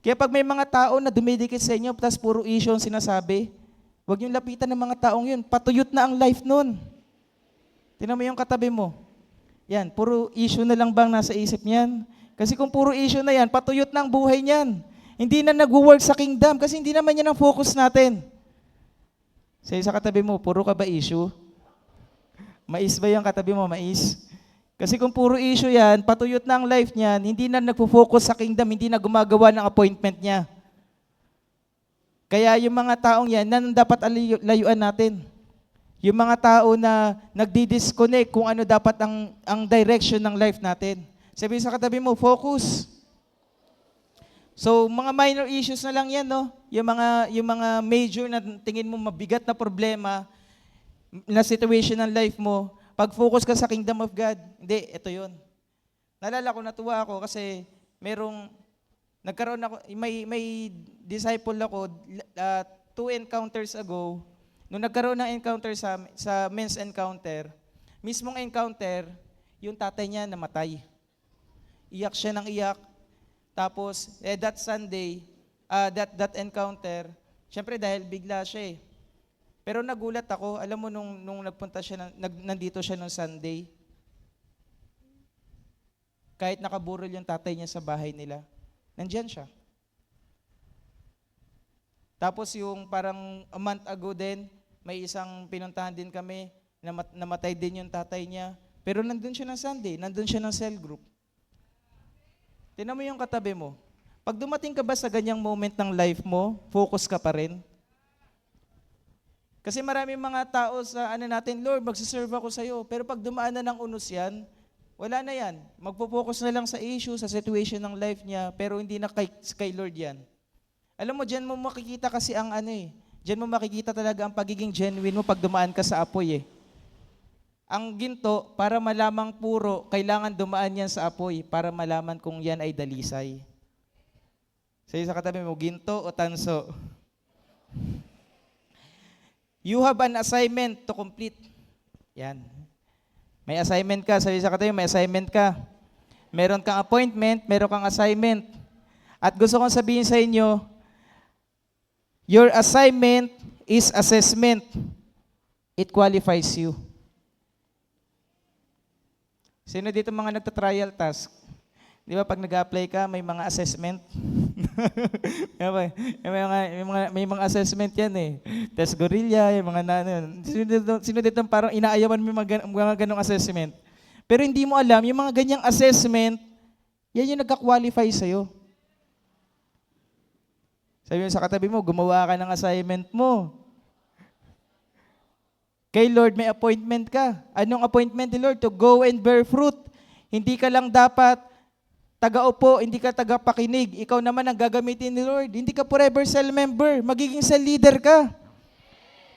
Kaya pag may mga tao na dumidikit sa inyo, tapos puro issue ang sinasabi, huwag yung lapitan ng mga taong yun. Patuyot na ang life nun. Tingnan mo yung katabi mo. Yan, puro issue na lang bang nasa isip niyan? Kasi kung puro issue na yan, patuyot na ang buhay niyan. Hindi na nag-work sa kingdom kasi hindi naman yan ang focus natin. Sa katabi mo, puro ka ba issue? Mais ba yung katabi mo, mais? Kasi kung puro issue yan, patuyot na ang life niyan, hindi na nagpo-focus sa kingdom, hindi na gumagawa ng appointment niya. Kaya yung mga taong yan, nan dapat layuan natin. Yung mga tao na nagdi-disconnect kung ano dapat ang direction ng life natin. Sabi sa katabi mo, focus. So, mga minor issues na lang yan, no? Yung mga major na tingin mo mabigat na problema na situation ng life mo, pag-focus ka sa kingdom of God, hindi, ito yun. Naalala ko, natuwa ako kasi nagkaroon ako, may disciple ako 2 encounters ago, nung nagkaroon ng encounter sa men's encounter, mismong encounter, yung tatay niya namatay. Iyak siya ng iyak. Tapos, that Sunday, that encounter, syempre dahil bigla siya eh. Pero nagulat ako, alam mo nung nagpunta siya, nandito siya nung Sunday, kahit nakaburol yung tatay niya sa bahay nila, nandyan siya. Tapos yung parang a month ago din, may isang pinuntahan din kami, namatay din yung tatay niya, pero nandun siya ng Sunday, nandun siya ng cell group. Tingnan mo yung katabi mo. Pag dumating ka ba sa ganyang moment ng life mo, focus ka pa rin? Kasi maraming mga tao sa natin, Lord, magsiserve ako sa iyo. Pero pag dumaan na ng unos yan, wala na yan. Magpo-focus na lang sa issue, sa situation ng life niya, pero hindi na kay Lord yan. Alam mo, dyan mo makikita kasi ang dyan mo makikita talaga ang pagiging genuine mo pag dumaan ka sa apoy eh. Ang ginto, para malamang puro, kailangan dumaan yan sa apoy para malaman kung yan ay dalisay. Sa katabi mo, ginto o tanso? You have an assignment to complete. Yan. May assignment ka. Sabi sa katabi, may assignment ka. Meron kang appointment, meron kang assignment. At gusto kong sabihin sa inyo, your assignment is assessment. It qualifies you. Sino dito mga nagta-trial task? Di ba pag nag-apply ka, may mga assessment? may mga assessment yan eh. Test Gorilla, yung mga sino dito parang inaayawan mo yung mga ganong assessment. Pero hindi mo alam, yung mga ganyang assessment, yan yung nagka-qualify sa'yo. Sabi mo sa katabi mo, gumawa ka ng assignment mo. Kay Lord, may appointment ka. Anong appointment ni Lord? To go and bear fruit. Hindi ka lang dapat taga-upo, hindi ka taga-pakinig. Ikaw naman ang gagamitin ni Lord. Hindi ka forever cell member. Magiging cell leader ka.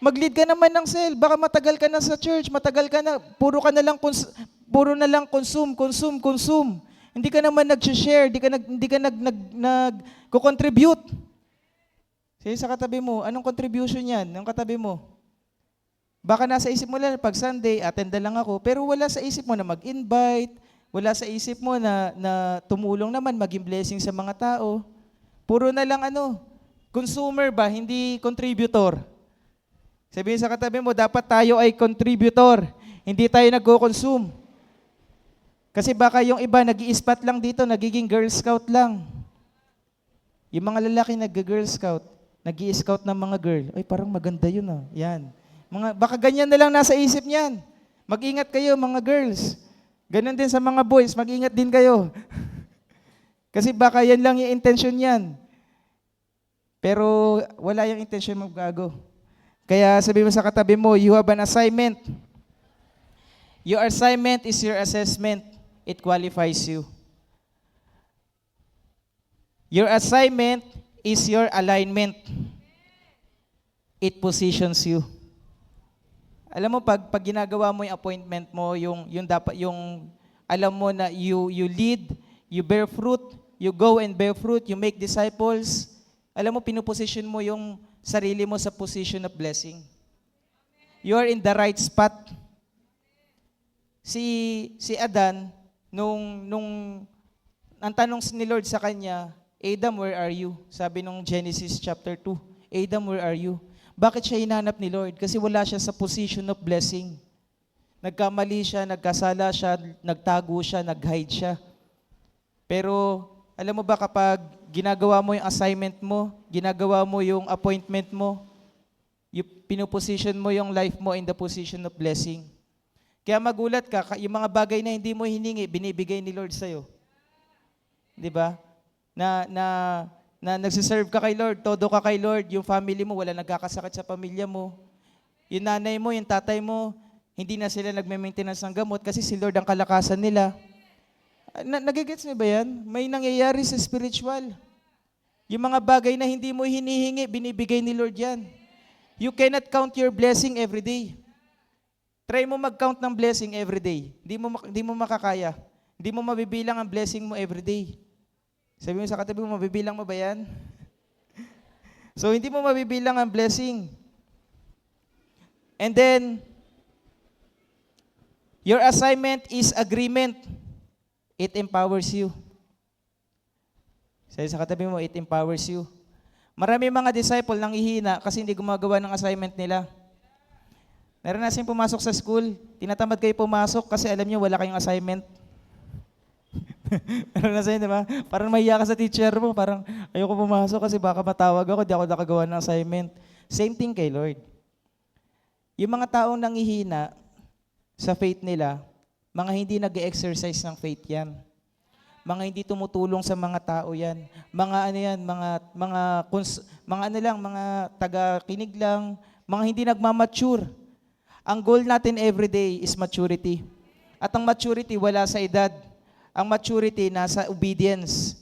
Mag-lead ka naman ng cell. Baka matagal ka na sa church, matagal ka na, puro na lang consume. Hindi ka naman nag-share, hindi ka nag-contribute. Sige sa katabi mo, anong contribution yan? Anong katabi mo? Baka nasa isip mo lang, pag Sunday, attend na lang ako, pero wala sa isip mo na mag-invite, wala sa isip mo na tumulong naman, maging blessing sa mga tao. Puro na lang consumer ba, hindi contributor. Sabihin sa katabi mo, dapat tayo ay contributor, hindi tayo nag-consume. Kasi baka yung iba, nag-i-spot lang dito, nagiging Girl Scout lang. Yung mga lalaki nag-Girl Scout, nag-i-scout ng mga girl, ay parang maganda yun ah. Yan. Baka ganyan na lang nasa isip niyan. Mag-ingat kayo mga girls. Ganon din sa mga boys, mag-ingat din kayo. Kasi baka yan lang yung intention yan. Pero wala yung intention magbago. Kaya sabi mo sa katabi mo, you have an assignment. Your assignment is your assessment. It qualifies you. Your assignment is your alignment. It positions you. Alam mo, pag ginagawa mo yung appointment mo, yung alam mo na you lead, you bear fruit, you go and bear fruit, you make disciples, alam mo, pinuposition mo yung sarili mo sa position of blessing. You are in the right spot. Si Adan, ang tanong ni Lord sa kanya, Adam, where are you? Sabi nung Genesis chapter 2, Adam, where are you? Bakit siya hinanap ni Lord? Kasi wala siya sa position of blessing. Nagkamali siya, nagkasala siya, nagtago siya, nag-hide siya. Pero alam mo ba kapag ginagawa mo yung assignment mo, ginagawa mo yung appointment mo, pinuposition mo yung life mo in the position of blessing. Kaya magulat ka, yung mga bagay na hindi mo hiningi, binibigay ni Lord sa'yo. Di ba? Na nagsiserve ka kay Lord, todo ka kay Lord, yung family mo, wala nagkakasakit sa pamilya mo. Yung nanay mo, yung tatay mo, hindi na sila nagme-maintenance ng gamot kasi si Lord ang kalakasan nila. Nagigets niyo ba yan? May nangyayari sa spiritual. Yung mga bagay na hindi mo hinihingi, binibigay ni Lord yan. You cannot count your blessing every day. Try mo mag-count ng blessing every day. Hindi mo makakaya. Hindi mo mabibilang ang blessing mo every day. Sabi mo sa katabi mo, mabibilang mo ba yan? So, hindi mo mabibilang ang blessing. And then, your assignment is agreement. It empowers you. Sabi sa katabi mo, it empowers you. Marami mga disciple nang ihina kasi hindi gumagawa ng assignment nila. Naranasin pumasok sa school, tinatamad kayo pumasok kasi alam niyo wala kayong assignment. Naranasin, di ba? Parang mahiya ka sa teacher mo, parang ayoko pumasok kasi baka matawag ako, di ako nakagawa ng assignment. Same thing kay Lord. Yung mga taong nangihina sa faith nila, mga hindi nag-exercise ng faith yan. Mga hindi tumutulong sa mga tao yan. Mga ano yan, mga taga-kinig lang, mga hindi nagmamature. Ang goal natin everyday is maturity. At ang maturity wala sa edad. Ang maturity nasa obedience.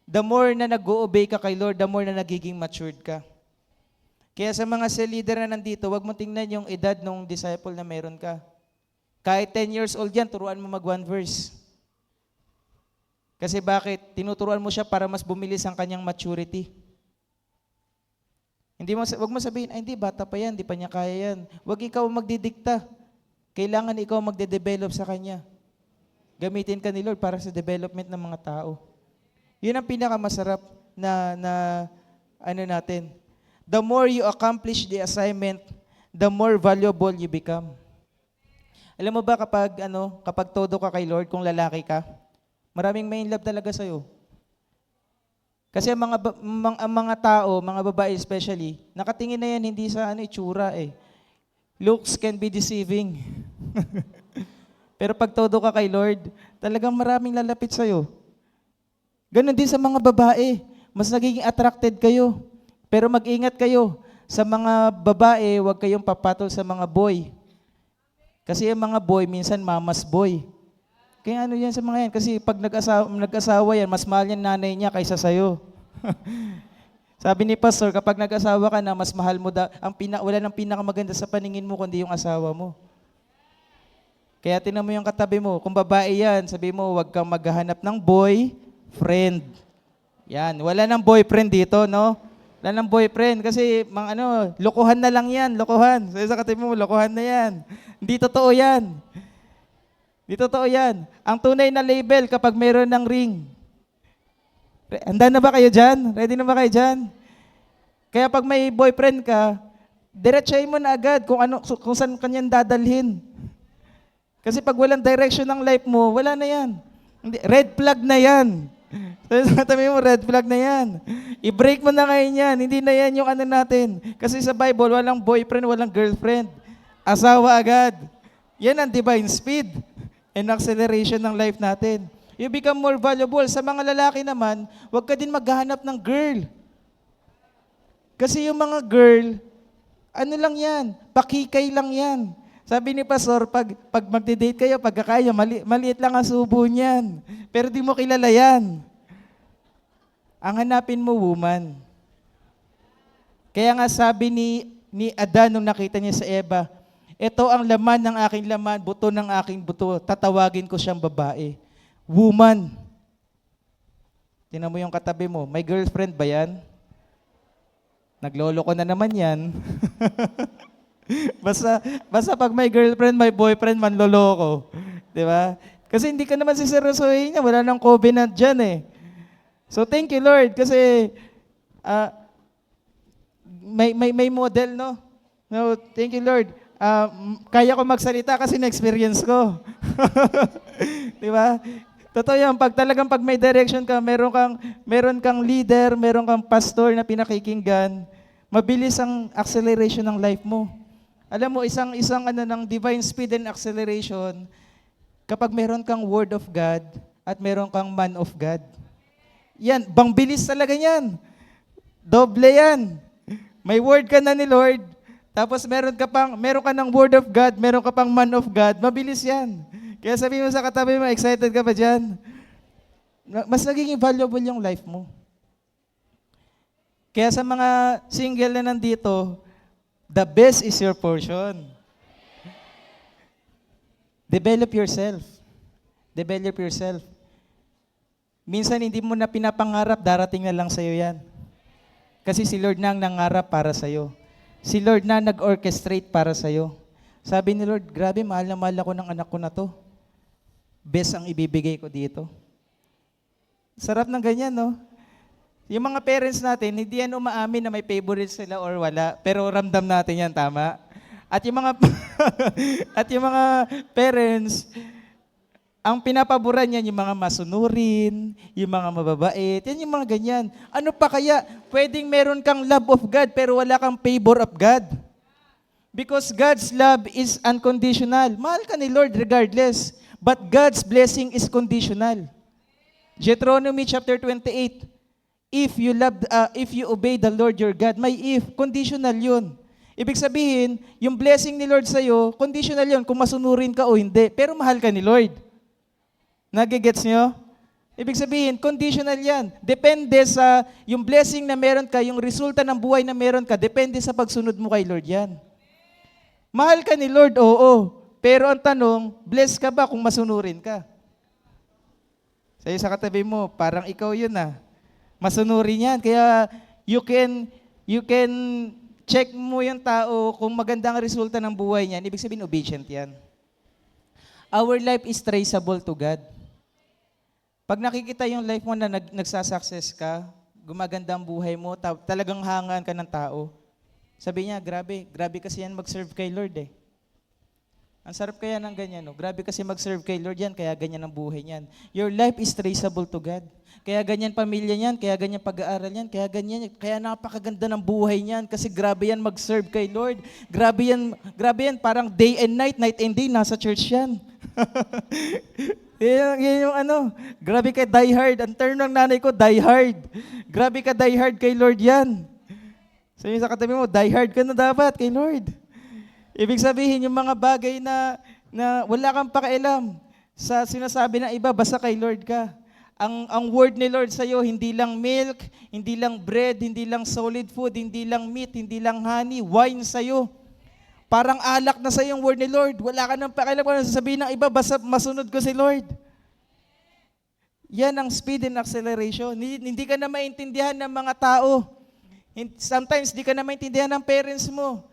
The more na nag-o-obey ka kay Lord, the more na nagiging matured ka. Kaya sa mga cell leader na nandito, wag mo tingnan yung edad ng disciple na meron ka. Kahit 10 years old yan, turuan mo mag one verse. Kasi bakit? Tinuturuan mo siya para mas bumilis ang kanyang maturity. Wag mo sabihin, ay hindi, bata pa yan, hindi pa niya kaya yan. Wag ikaw magdidikta. Kailangan ikaw magde-develop sa kanya. Gamitin ka ni Lord para sa development ng mga tao. Yun ang pinakamasarap na natin. The more you accomplish the assignment, the more valuable you become. Alam mo ba kapag todo ka kay Lord, kung lalaki ka, maraming may in love talaga sa'yo. Kasi ang mga tao, mga babae especially, nakatingin na yan hindi sa itsura eh. Looks can be deceiving. Pero pag todo ka kay Lord, talagang maraming lalapit sa'yo. Ganon din sa mga babae. Mas nagiging attracted kayo. Pero mag-ingat kayo. Sa mga babae, huwag kayong papatol sa mga boy. Kasi yung mga boy, minsan mama's boy. Kaya ano yan sa mga yan? Kasi pag nag-asawa yan, mas mahal yan nanay niya kaysa sa'yo. Sabi ni Pastor, kapag nag-asawa ka na, mas mahal mo wala nang pinakamaganda sa paningin mo kundi yung asawa mo. Kaya tinan mo yung katabi mo, kung babae yan, sabi mo, huwag kang maghahanap ng boyfriend. Yan, wala nang boyfriend dito, no? Wala nang boyfriend kasi lokohan na lang yan, lokohan. Sabi sa katabi mo, lokohan na yan. Hindi totoo yan. Hindi totoo yan. Ang tunay na label kapag mayroon ng ring. Handa na ba kayo dyan? Ready na ba kayo dyan? Kaya pag may boyfriend ka, diretsahin mo na agad kung saan kanyang dadalhin. Kasi pag walang direction ng life mo, wala na yan. Red flag na yan. Sabi mo, red flag na yan. I-break mo na ngayon yan. Hindi na yan yung ano natin. Kasi sa Bible, walang boyfriend, walang girlfriend. Asawa agad. Yan ang divine speed and acceleration ng life natin. You become more valuable. Sa mga lalaki naman, huwag ka din maghahanap ng girl. Kasi yung mga girl, ano lang yan, pakikay lang yan. Sabi ni Pastor, pag magde-date kayo, pagkakaya, maliit lang ang subo niyan. Pero di mo kilala yan. Ang hanapin mo, woman. Kaya nga sabi ni Adan nung nakita niya sa Eva, ito ang laman ng aking laman, buto ng aking buto. Tatawagin ko siyang babae. Woman. Tingnan mo yung katabi mo. May girlfriend ba yan? Naglolo ko na naman yan. basta pag may girlfriend, may boyfriend, manloloko. Di ba? Kasi hindi ka naman siseryosohin niya. Wala nang covenant dyan eh. So thank you Lord. Kasi may model, no? No, thank you Lord. Kaya ko magsalita kasi na-experience ko. Di ba? Totoo yan, pag may direction ka, meron kang leader, meron kang pastor na pinakikinggan, mabilis ang acceleration ng life mo. Alam mo, isang ano ng divine speed and acceleration, kapag meron kang word of God at meron kang man of God. Yan, bangbilis talaga yan. Doble yan. May word ka na ni Lord, tapos meron ka ng word of God, meron ka pang man of God, mabilis yan. Kaya sabi mo sa katabi mo, excited ka ba dyan? Mas nagiging valuable yung life mo. Kaya sa mga single na nandito, the best is your portion. Develop yourself. Develop yourself. Minsan hindi mo na pinapangarap, darating na lang sa'yo yan. Kasi si Lord na ang nangarap para sa'yo. Si Lord na nag-orchestrate para sa'yo. Sabi ni Lord, grabe, mahal na mahal ako ng anak ko na to. Best ang ibibigay ko dito. Sarap ng ganyan, no? Yung mga parents natin, hindi yan umaamin na may favorite sila or wala, pero ramdam natin yan, tama? At yung mga at yung mga parents, ang pinapaboran niyan yung mga masunurin, yung mga mababait, yan yung mga ganyan. Ano pa kaya? Pwedeng meron kang love of God pero wala kang favor of God. Because God's love is unconditional. Mahal ka ni Lord regardless. But God's blessing is conditional. Deuteronomy chapter 28. If you obey the Lord your God, may if, conditional yun. Ibig sabihin, yung blessing ni Lord sa'yo, conditional yun kung masunurin ka o hindi. Pero mahal ka ni Lord. Nagigets nyo? Ibig sabihin, conditional yan. Depende sa yung blessing na meron ka, yung resulta ng buhay na meron ka, depende sa pagsunod mo kay Lord yan. Mahal ka ni Lord, oo. Pero ang tanong, bless ka ba kung masunurin ka? Sa'yo sa katabi mo, parang ikaw yun ah. Masunurin yan. Kaya you can check mo yung tao kung maganda ang resulta ng buhay niyan. Ibig sabihin, obedient yan. Our life is traceable to God. Pag nakikita yung life mo na nagsasucess ka, gumaganda ang buhay mo, talagang hangaan ka ng tao, sabi niya, grabe kasi yan mag-serve kay Lord eh. Ang sarap kaya ng ganyan, no? Grabe kasi mag-serve kay Lord yan, kaya ganyan ang buhay niyan. Your life is traceable to God. Kaya ganyan pamilya niyan, kaya ganyan pag-aaral niyan, kaya napakaganda ng buhay niyan, kasi grabe yan mag-serve kay Lord. Grabe yan, parang day and night and day, nasa church yan. Yan yung ano, grabe ka die hard. Ang term ng nanay ko, die hard. Grabe ka die hard kay Lord yan. Sabi sa katabi mo, die hard ka na dapat kay Lord. Ibig sabihin, yung mga bagay na wala kang pakialam sa sinasabi ng iba, basta kay Lord ka. Ang word ni Lord sa'yo, hindi lang milk, hindi lang bread, hindi lang solid food, hindi lang meat, hindi lang honey, wine sa'yo. Parang alak na sa'yo yung word ni Lord. Wala ka nang pakialam kung ano sasabihin ng iba, basta masunod ko si Lord. Yan ang speed and acceleration. Hindi ka na maintindihan ng mga tao. Sometimes, hindi ka na maintindihan ng parents mo.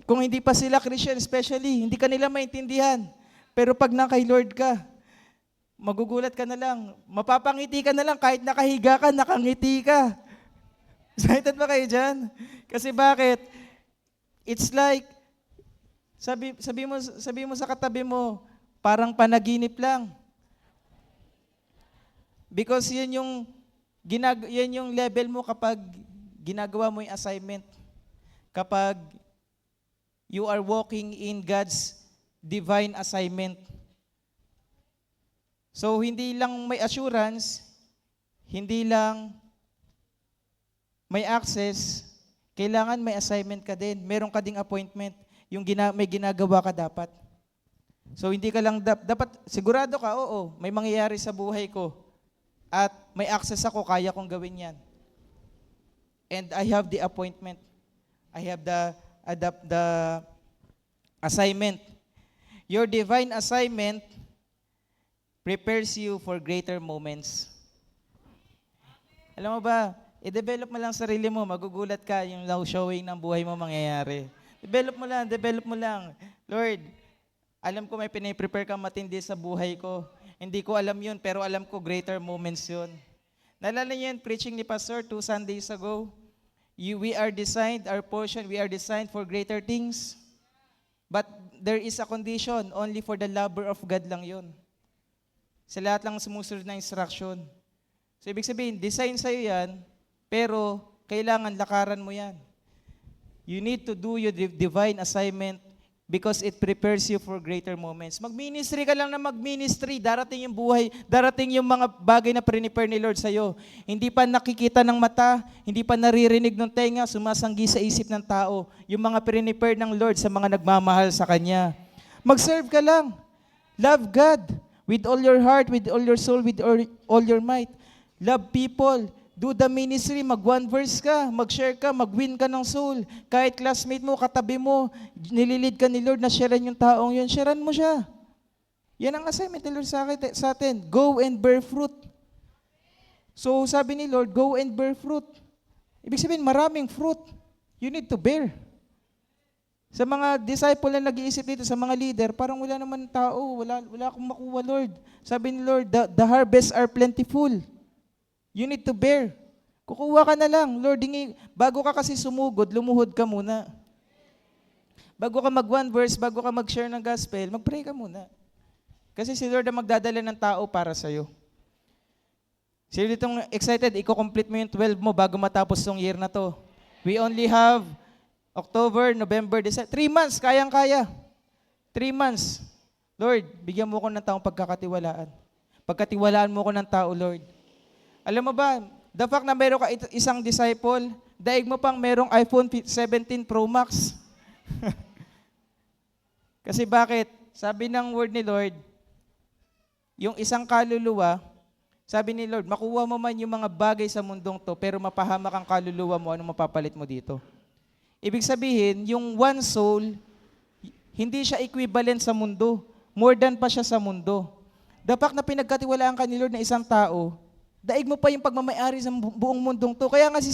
Kung hindi pa sila Christian especially, hindi ka nila maintindihan. Pero pag kay Lord ka, magugulat ka na lang. Mapapangiti ka na lang kahit nakahiga ka, nakangiti ka. Excited ba kayo dyan? Kasi bakit? It's like, sabi mo sa katabi mo, parang panaginip lang. Because yan yung level mo kapag ginagawa mo yung assignment. Kapag you are walking in God's divine assignment. So, hindi lang may assurance, hindi lang may access, kailangan may assignment ka din. Meron ka ding appointment. May ginagawa ka dapat. So, hindi ka lang dapat, sigurado ka, oo, may mangyayari sa buhay ko. At may access ako, kaya kong gawin yan. And I have the appointment. I have the assignment. Your divine assignment prepares you for greater moments. Alam mo ba, i-develop mo lang sarili mo, magugulat ka yung now showing ng buhay mo mangyayari. Develop mo lang. Lord, alam ko may piniprepare kang matindi sa buhay ko. Hindi ko alam yun, pero alam ko greater moments yun. Naalala niyo yung preaching ni Pastor 2 Sundays ago? We are designed, our portion, we are designed for greater things. But there is a condition, only for the lover of God lang yun. Sa lahat lang sumusunod na instruction. So ibig sabihin, design sa'yo yan, pero kailangan lakaran mo yan. You need to do your divine assignment because it prepares you for greater moments. Mag-ministry ka lang na mag-ministry, darating yung buhay, darating yung mga bagay na prepare ni Lord sa'yo. Hindi pa nakikita ng mata, hindi pa naririnig ng tenga, sumasanggi sa isip ng tao. Yung mga prepare ng Lord sa mga nagmamahal sa Kanya. Mag-serve ka lang. Love God with all your heart, with all your soul, with all your might. Love people. Do the ministry, mag-one verse ka, mag-share ka, mag-win ka ng soul. Kahit classmate mo, katabi mo, nililid ka ni Lord na sharean yung taong yun, sharean mo siya. Yan ang assignment ni Lord sa atin. Go and bear fruit. So sabi ni Lord, go and bear fruit. Ibig sabihin, maraming fruit. You need to bear. Sa mga disciple na nag-iisip dito, sa mga leader, parang wala naman tao, wala akong makuha, Lord. Sabi ni Lord, the harvests are plentiful. You need to bear. Kukuha ka na lang. Lord, bago ka kasi sumugod, lumuhod ka muna. Bago ka mag-one verse, bago ka mag-share ng gospel, mag-pray ka muna. Kasi si Lord ang magdadala ng tao para sa'yo. Sino ditong excited, i-complete mo yung 12 mo bago matapos tong year na to. We only have October, November, December. 3 months, kayang-kaya. 3 months. Lord, bigyan mo ko ng taong pagkakatiwalaan. Pagkatiwalaan mo ko ng tao, Lord. Alam mo ba, the fact na meron ka isang disciple, daig mo pang merong iPhone 17 Pro Max. Kasi bakit? Sabi ng word ni Lord, yung isang kaluluwa, sabi ni Lord, makuha mo man yung mga bagay sa mundong to, pero mapahamak ang kaluluwa mo, anong mapapalit mo dito? Ibig sabihin, yung one soul, hindi siya equivalent sa mundo. More than pa siya sa mundo. The fact na pinagkatiwalaan ka ni Lord na isang tao, daig mo pa yung pagmamayari sa buong mundong to. Kaya nga si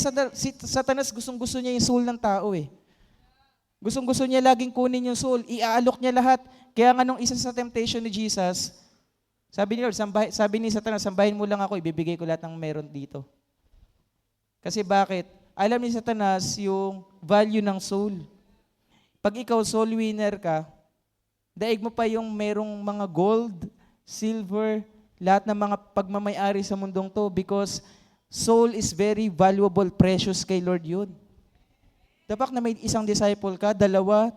Satanas gustong-gusto niya yung soul ng tao eh. Gustong-gusto niya laging kunin yung soul. Iaalok niya lahat. Kaya nga nung isa sa temptation ni Jesus, sabi ni Lord, sabi ni Satanas, sambahin mo lang ako, ibibigay ko lahat ng meron dito. Kasi bakit? Alam ni Satanas yung value ng soul. Pag ikaw soul winner ka, daig mo pa yung merong mga gold, silver, lahat ng mga pagmamayari sa mundong to because soul is very valuable, precious kay Lord yun. Dapat na may isang disciple ka, 2, 3,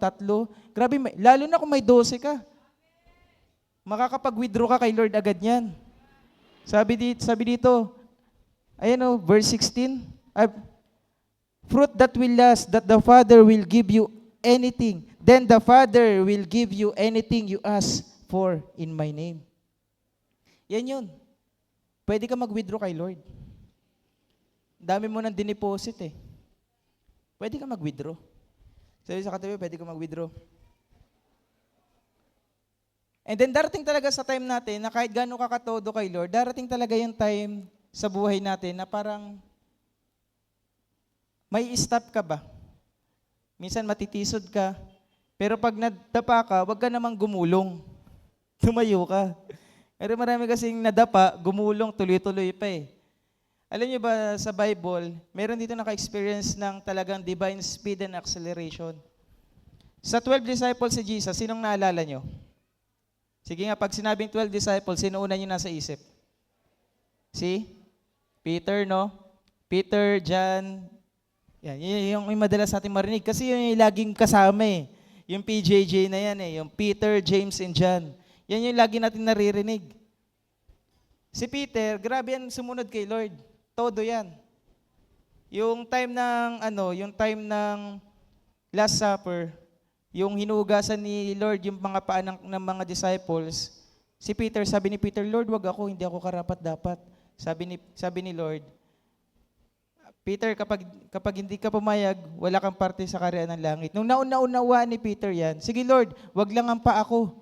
grabe, lalo na kung may 12 ka. Makakapag-withdraw ka kay Lord agad yan. Sabi dito, ayan o, verse 16, fruit that will last, that the Father will give you anything. Then the Father will give you anything you ask for in my name. Yan yun. Pwede ka mag-withdraw kay Lord. Dami mo nang dineposit eh. Pwede ka mag-withdraw. Sabi sa katabi, pwede ka mag-withdraw. And then darating talaga sa time natin na kahit gano'n ka katodo kay Lord, darating talaga yung time sa buhay natin na parang may stop ka ba? Minsan matitisod ka, pero pag nadapa ka, wag ka namang gumulong. Tumayo ka. Pero marami kasing nadapa, gumulong, tuloy-tuloy pa eh. Alam niyo ba sa Bible, meron dito naka-experience ng talagang divine speed and acceleration. Sa 12 disciples si Jesus, sinong naalala niyo? Sige nga, pag sinabing 12 disciples, sino una niyo nasa isip? Si Peter, no? Peter, John, yan, yun yung madalas natin marinig. Kasi yun yung laging kasama eh. Yung PJJ na yan eh. Yung Peter, James, and John. Yan yung lagi natin naririnig. Si Peter, grabe yan sumunod kay Lord. Todo yan. Yung time ng, yung time ng Last Supper, yung hinugasan ni Lord yung mga paa ng mga disciples, si Peter, sabi ni Peter, Lord, wag ako, hindi ako karapat-dapat. Sabi ni Lord, Peter, kapag hindi ka pumayag, wala kang parte sa kaharian ng langit. Nung nauna-unawaan ni Peter yan, sige Lord, wag lang ang paa ko,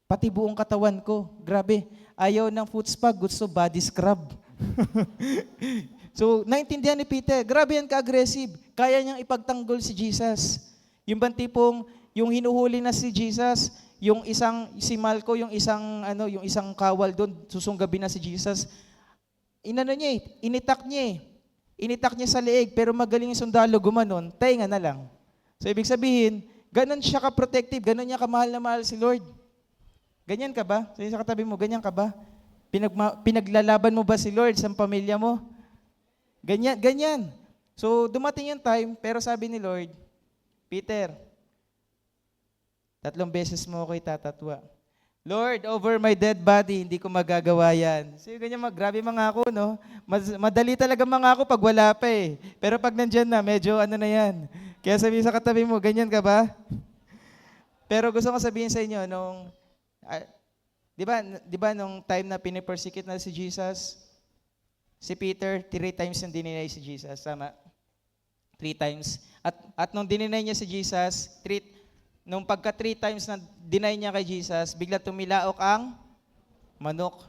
pati buong katawan ko. Grabe, ayaw ng foot spa, gusto body scrub. So, naintindihan ni Peter, grabe yan ka-aggressive. Kaya niyang ipagtanggol si Jesus. Yung bang tipong, yung hinuhuli na si Jesus, si Malco, yung isang kawal doon, susunggabin na si Jesus. Initak niya sa leeg, pero magaling yung sundalo gumanon, tainga na lang. So, ibig sabihin, ganun siya ka-protective, ganun niya kamahal na mahal si Lord. Ganyan ka ba? Sa katabi mo, ganyan ka ba? Pinaglalaban mo ba si Lord sa pamilya mo? Ganyan. So, dumating yung time, pero sabi ni Lord, Peter, 3 beses mo ako itatatwa. Lord, over my dead body, hindi ko magagawa yan. So, ganyan grabe mangako, no? Madali talaga mangako pag wala pa eh. Pero pag nandyan na, medyo na yan. Kaya sabi sa katabi mo, ganyan ka ba? Pero gusto ko sabihin sa inyo, di ba nung time na pinipersecute na si Jesus, si Peter, 3 times yung dininay si Jesus. Tama? 3 times. At nung dininay niya si Jesus, nung pagka 3 times na deny niya kay Jesus, bigla tumilaok ang manok.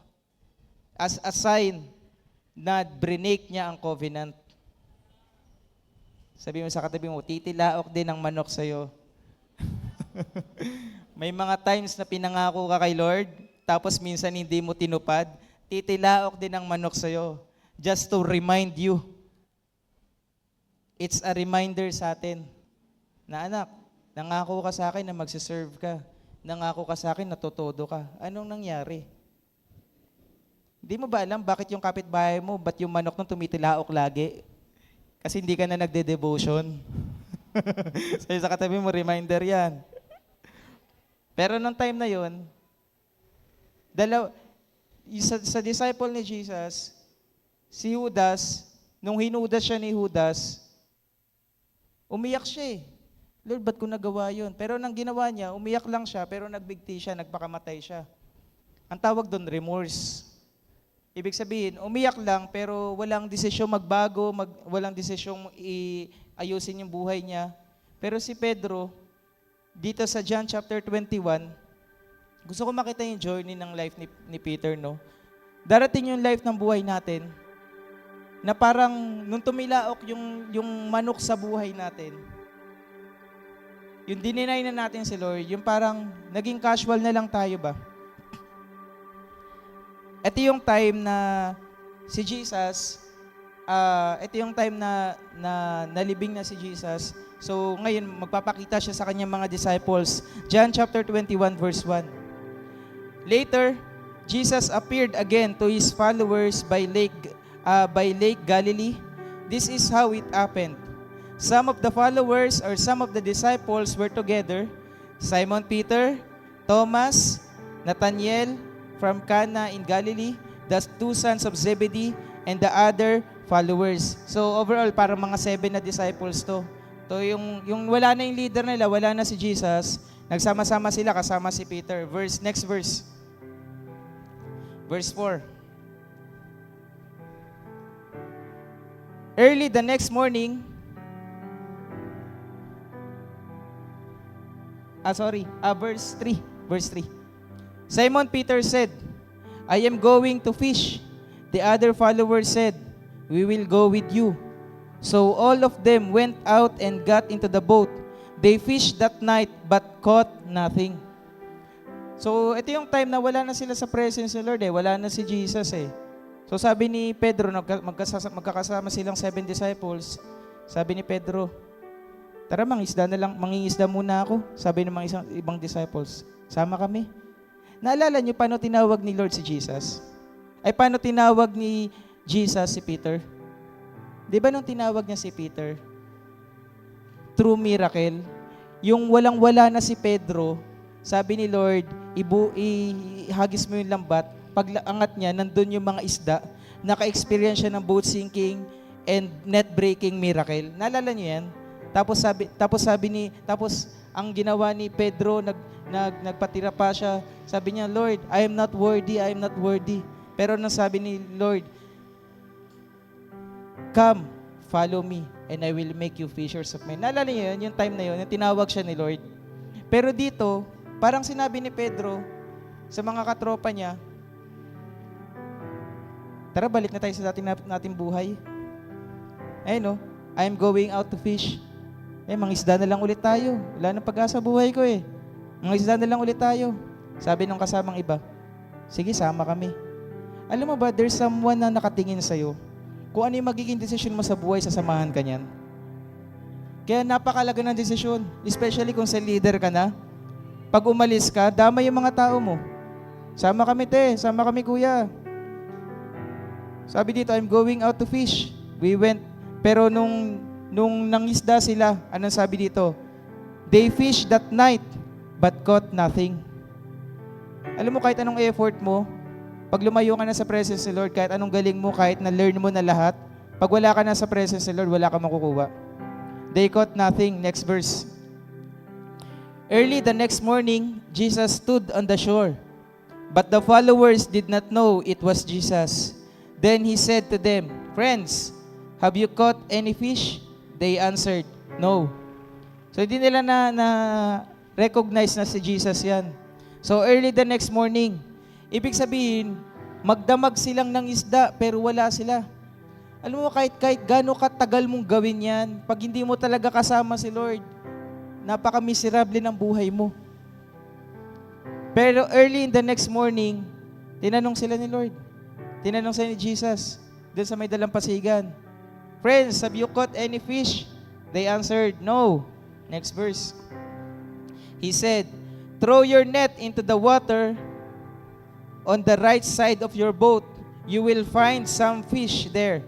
As a sign na brinake niya ang covenant. Sabi mo sa katabi mo, titilaok din ang manok sa'yo. May mga times na pinangako ka kay Lord, tapos minsan hindi mo tinupad, titilaok din ang manok sa'yo. Just to remind you. It's a reminder sa atin na anak, nangako ka sa akin na magsiserve ka. Nangako ka sa akin na totodo ka. Anong nangyari? Hindi mo ba alam bakit yung kapitbahay mo, ba't yung manok nung tumitilaok lagi? Kasi hindi ka na nagde-devotion. Sa katabi mo, reminder yan. Pero nung time na yun, sa disciple ni Jesus, si Judas, nung hinudas siya ni Judas, umiyak siya eh. Lord, ba't ko nagawa yun? Pero nang ginawa niya, umiyak lang siya, pero nagbigti siya, nagpakamatay siya. Ang tawag doon, remorse. Ibig sabihin, umiyak lang, pero walang desisyong magbago, walang desisyong ayusin yung buhay niya. Pero si Pedro, dito sa John chapter 21, gusto ko makita yung journey ng life ni Peter, no? Darating yung life ng buhay natin, na parang nung tumilaok yung manok sa buhay natin, yung dininay na natin si Lord, yung parang naging casual na lang tayo ba? Ito yung time na si Jesus, ito yung time na nalibing na si Jesus. So ngayon, magpapakita siya sa kanyang mga disciples. John chapter 21 verse 1. Later, Jesus appeared again to his followers by Lake Galilee. This is how it happened. Some of the followers or some of the disciples were together. Simon Peter, Thomas, Nathanael from Cana in Galilee, the 2 sons of Zebedee, and the other followers. So overall, parang mga 7 na disciples to. So yung wala na yung leader nila, wala na si Jesus, nagsama-sama sila kasama si Peter. Next verse. Verse 4. Early the next morning, verse 3. Simon Peter said, I am going to fish. The other followers said, we will go with you. So all of them went out and got into the boat. They fished that night but caught nothing. So ito yung time na wala na sila sa presence ni Lord eh. Wala na si Jesus eh. So sabi ni Pedro, magkakasama silang 7 disciples. Sabi ni Pedro, tara mangingisda muna ako. Sabi ng mga ibang disciples, sama kami. Naalala niyo paano tinawag ni Lord si Jesus? Ay, paano tinawag ni Jesus si Peter? Di ba nung tinawag niya si Peter? True miracle. Yung walang-wala na si Pedro, sabi ni Lord, ihagis mo yung lambat. Pag angat niya, nandun yung mga isda. Naka-experience siya ng boat sinking and net-breaking miracle. Naalala niyo yan? Tapos ang ginawa ni Pedro, nagpatira pa siya. Sabi niya, Lord, I am not worthy. Pero nang sabi ni Lord, come, follow me, and I will make you fishers of men. Naalala niyo yun, yung time na yun, yung tinawag siya ni Lord. Pero dito, parang sinabi ni Pedro sa mga katropa niya, tara, balik na tayo sa nating buhay. Ayun, no? I'm going out to fish. Mangisda na lang ulit tayo. Wala nang pag-asa buhay ko Mangisda na lang ulit tayo. Sabi nung kasamang iba, sige, sama kami. Alam mo ba, there's someone na nakatingin sa'yo. Kung ano yung magiging desisyon mo sa buhay, sasamahan ka niyan. Kaya napakalaga ng desisyon, especially kung sa leader ka na. Pag umalis ka, damay yung mga tao mo. Sama kami, sama kami, kuya. Sabi dito, I'm going out to fish. We went, pero nung nangisda sila, anong sabi dito? They fished that night, but caught nothing. Alam mo, kahit anong effort mo, pag lumayo ka na sa presence ni Lord, kahit anong galing mo, kahit na-learn mo na lahat, pag wala ka na sa presence ni Lord, wala ka makukuha. They caught nothing. Next verse. Early the next morning, Jesus stood on the shore, but the followers did not know it was Jesus. Then he said to them, friends, have you caught any fish? They answered, no. So hindi nila na-recognize na si Jesus yan. So early the next morning, ibig sabihin, magdamag silang ng isda pero wala sila. Alam mo, kahit gaano katagal mong gawin yan, pag hindi mo talaga kasama si Lord, napaka-miserable ng buhay mo. Pero early in the next morning, tinanong sila ni Lord. Tinanong sila ni Jesus, doon sa may dalampasigan. Friends, have you caught any fish? They answered, no. Next verse. He said, throw your net into the water on the right side of your boat. You will find some fish there.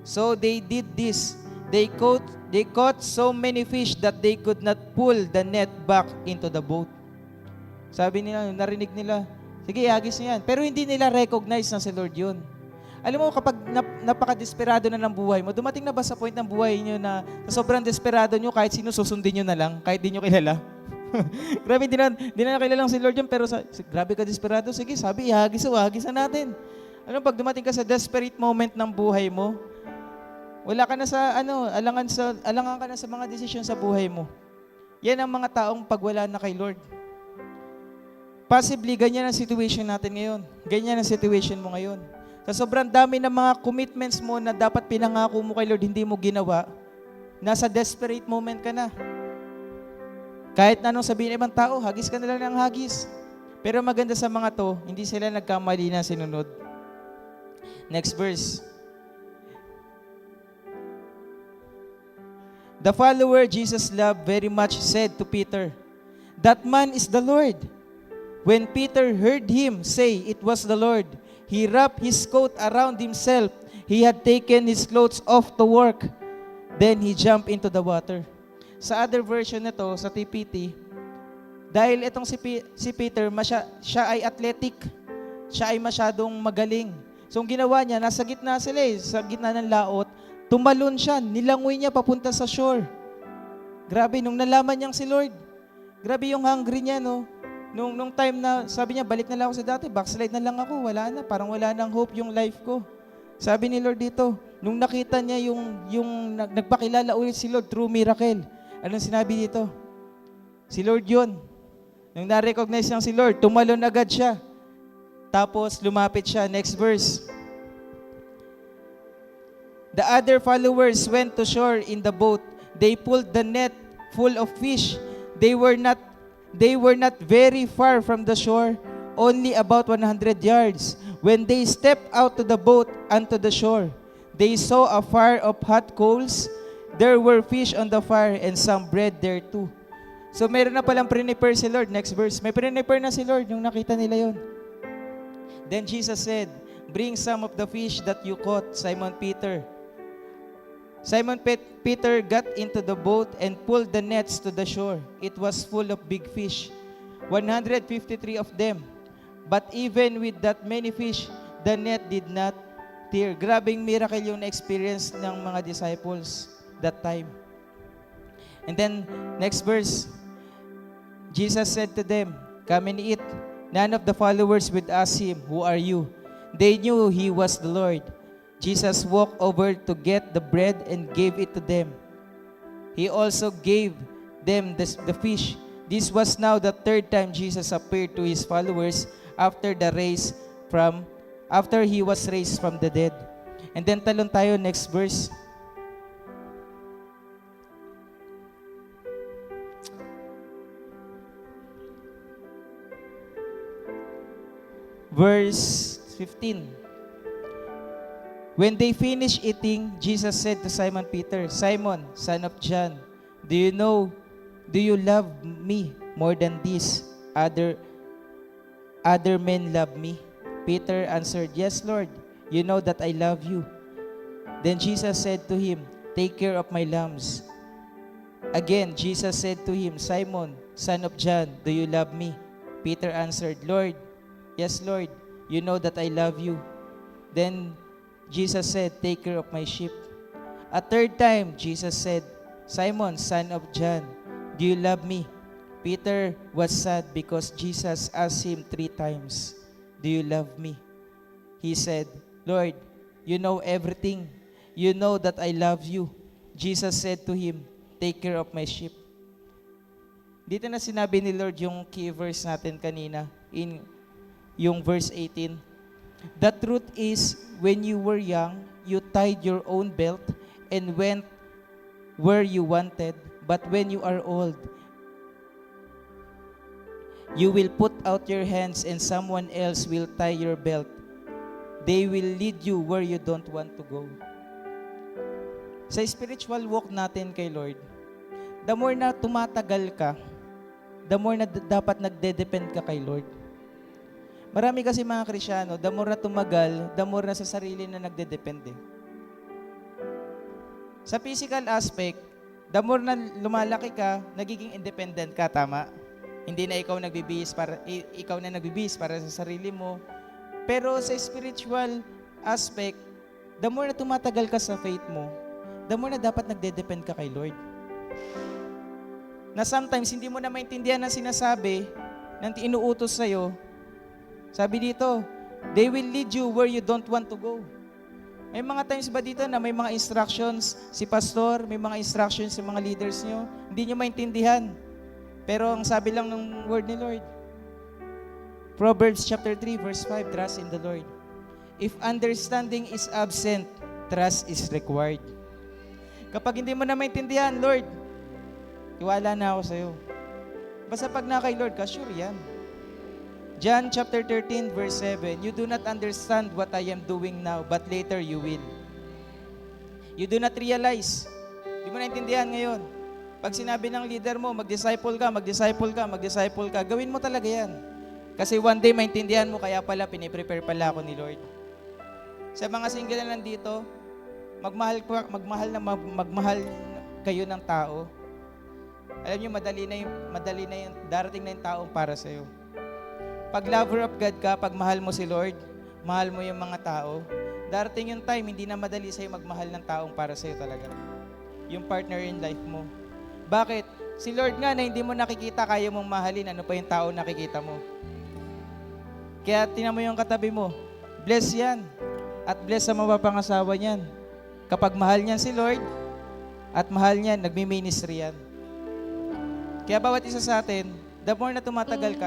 So they did this. They caught so many fish that they could not pull the net back into the boat. Sabi nila, narinig nila, sige, ihagis niyo yan. Pero hindi nila recognize na si Lord yun. Alam mo, kapag napaka-desperado na ng buhay mo, dumating na ba sa point ng buhay niyo na sa sobrang desperado niyo, kahit sino susundin niyo na lang, kahit di niyo kilala? Grabe, di na kilalang si Lord yun, pero grabe ka desperado, sige, sabi, ihagis na natin. Alam mo, pag dumating ka sa desperate moment ng buhay mo, wala ka na sa, alangan ka na sa mga desisyon sa buhay mo. Yan ang mga taong pag wala na kay Lord. Possibly, ganyan ang situation natin ngayon. Ganyan ang situation mo ngayon. Sa sobrang dami ng mga commitments mo na dapat pinangako mo kay Lord, hindi mo ginawa, nasa desperate moment ka na. Kahit na anong sabihin ng ibang tao, hagis ka na lang ng hagis. Pero maganda sa mga to, hindi sila nagkamali na sinunod. Next verse. The follower Jesus loved very much said to Peter, that man is the Lord. When Peter heard him say it was the Lord, he wrapped his coat around himself. He had taken his clothes off to work. Then he jumped into the water. Sa other version nito, sa TPT, dahil itong si Peter, siya ay athletic. Siya ay masyadong magaling. So, ang ginawa niya, nasa gitna sila sa gitna ng laot, tumalon siya, nilangoy niya papunta sa shore. Grabe, nung nalaman niyang si Lord, grabe yung hungry niya, no? Nung time na sabi niya, balik na lang ako sa dati, backslide na lang ako, wala na, parang wala nang hope yung life ko. Sabi ni Lord dito, nung nakita niya yung nagpakilala ulit si Lord through miracle, anong sinabi dito? Si Lord yun. Nung na-recognize niyang si Lord, tumalon agad siya. Tapos lumapit siya. Next verse. The other followers went to shore in the boat. They pulled the net full of fish. They were not very far from the shore, only about 100 yards. When they stepped out to the boat and to the shore, they saw a fire of hot coals. There were fish on the fire and some bread there too. So meron na palang prepare si Lord. Next verse. May prepare na si Lord nung nakita nila yon. Then Jesus said, Bring some of the fish that you caught, Simon Peter. Peter got into the boat and pulled the nets to the shore. It was full of big fish, 153 of them. But even with that many fish, the net did not tear. Grabing miracle yung na-experience ng mga disciples that time. And then, next verse, Jesus said to them, "Come and eat." None of the followers would ask him, "Who are you?" They knew he was the Lord. Jesus walked over to get the bread and gave it to them. He also gave them the fish. This was now the third time Jesus appeared to his followers after he was raised from the dead. And then talon tayo next verse. Verse 15. When they finished eating, Jesus said to Simon Peter, "Simon, son of John, do you love me more than these other men love me?" Peter answered, "Yes, Lord, you know that I love you." Then Jesus said to him, "Take care of my lambs." Again, Jesus said to him, "Simon, son of John, do you love me?" Peter answered, "Lord, yes, Lord, you know that I love you." Then Jesus said, "Take care of my sheep." A third time, Jesus said, "Simon, son of John, do you love me?" Peter was sad because Jesus asked him 3 times, "Do you love me?" He said, "Lord, you know everything. You know that I love you." Jesus said to him, "Take care of my sheep." Dito na sinabi ni Lord yung key verse natin kanina, in yung verse 18. The truth is, when you were young, you tied your own belt and went where you wanted. But when you are old, you will put out your hands and someone else will tie your belt. They will lead you where you don't want to go. Sa spiritual walk natin kay Lord, the more na tumatagal ka, the more na dapat nagde-depend ka kay Lord. Marami kasi mga Kristyano, the more na tumagal, the more na sa sarili na nagde-depende. Sa physical aspect, the more na lumalaki ka, nagiging independent ka, tama? Hindi na ikaw nagbibihis para sa sarili mo. Pero sa spiritual aspect, the more na tumatagal ka sa faith mo, the more na dapat nagde-depend ka kay Lord. Na sometimes hindi mo na maintindihan ang sinasabi ng inuutos sa'yo. Sabi dito, they will lead you where you don't want to go. May mga times ba dito na may mga instructions si pastor, may mga instructions si mga leaders nyo, hindi nyo maintindihan. Pero ang sabi lang ng word ni Lord, Proverbs chapter 3 verse 5, trust in the Lord. If understanding is absent, trust is required. Kapag hindi mo na maintindihan, Lord, tiwala na ako sa'yo. Basta pag na kay Lord ka, sure yan. John chapter 13 verse 7, you do not understand what I am doing now, but later you will. You do not realize. Hindi mo naintindihan ngayon. Pag sinabi ng leader mo, mag-disciple ka, gawin mo talaga yan. Kasi one day maintindihan mo, kaya pala, piniprepare pala ako ni Lord. Sa mga single na nandito, magmahal kayo ng tao. Alam niyo, madali na yung darating na yung taong para sa'yo. Pag lover of God ka, pag mahal mo si Lord, mahal mo yung mga tao, darating yung time, hindi na madali sa'yo magmahal ng taong para sa'yo talaga. Yung partner in life mo. Bakit? Si Lord nga na hindi mo nakikita, kaya mong mahalin, ano pa yung tao nakikita mo. Kaya tingnan mo yung katabi mo, bless yan. At bless sa mapapangasawa niyan. Kapag mahal niyan si Lord, at mahal niyan, nagmi-ministry yan. Kaya bawat isa sa atin, the more na tumatagal ka,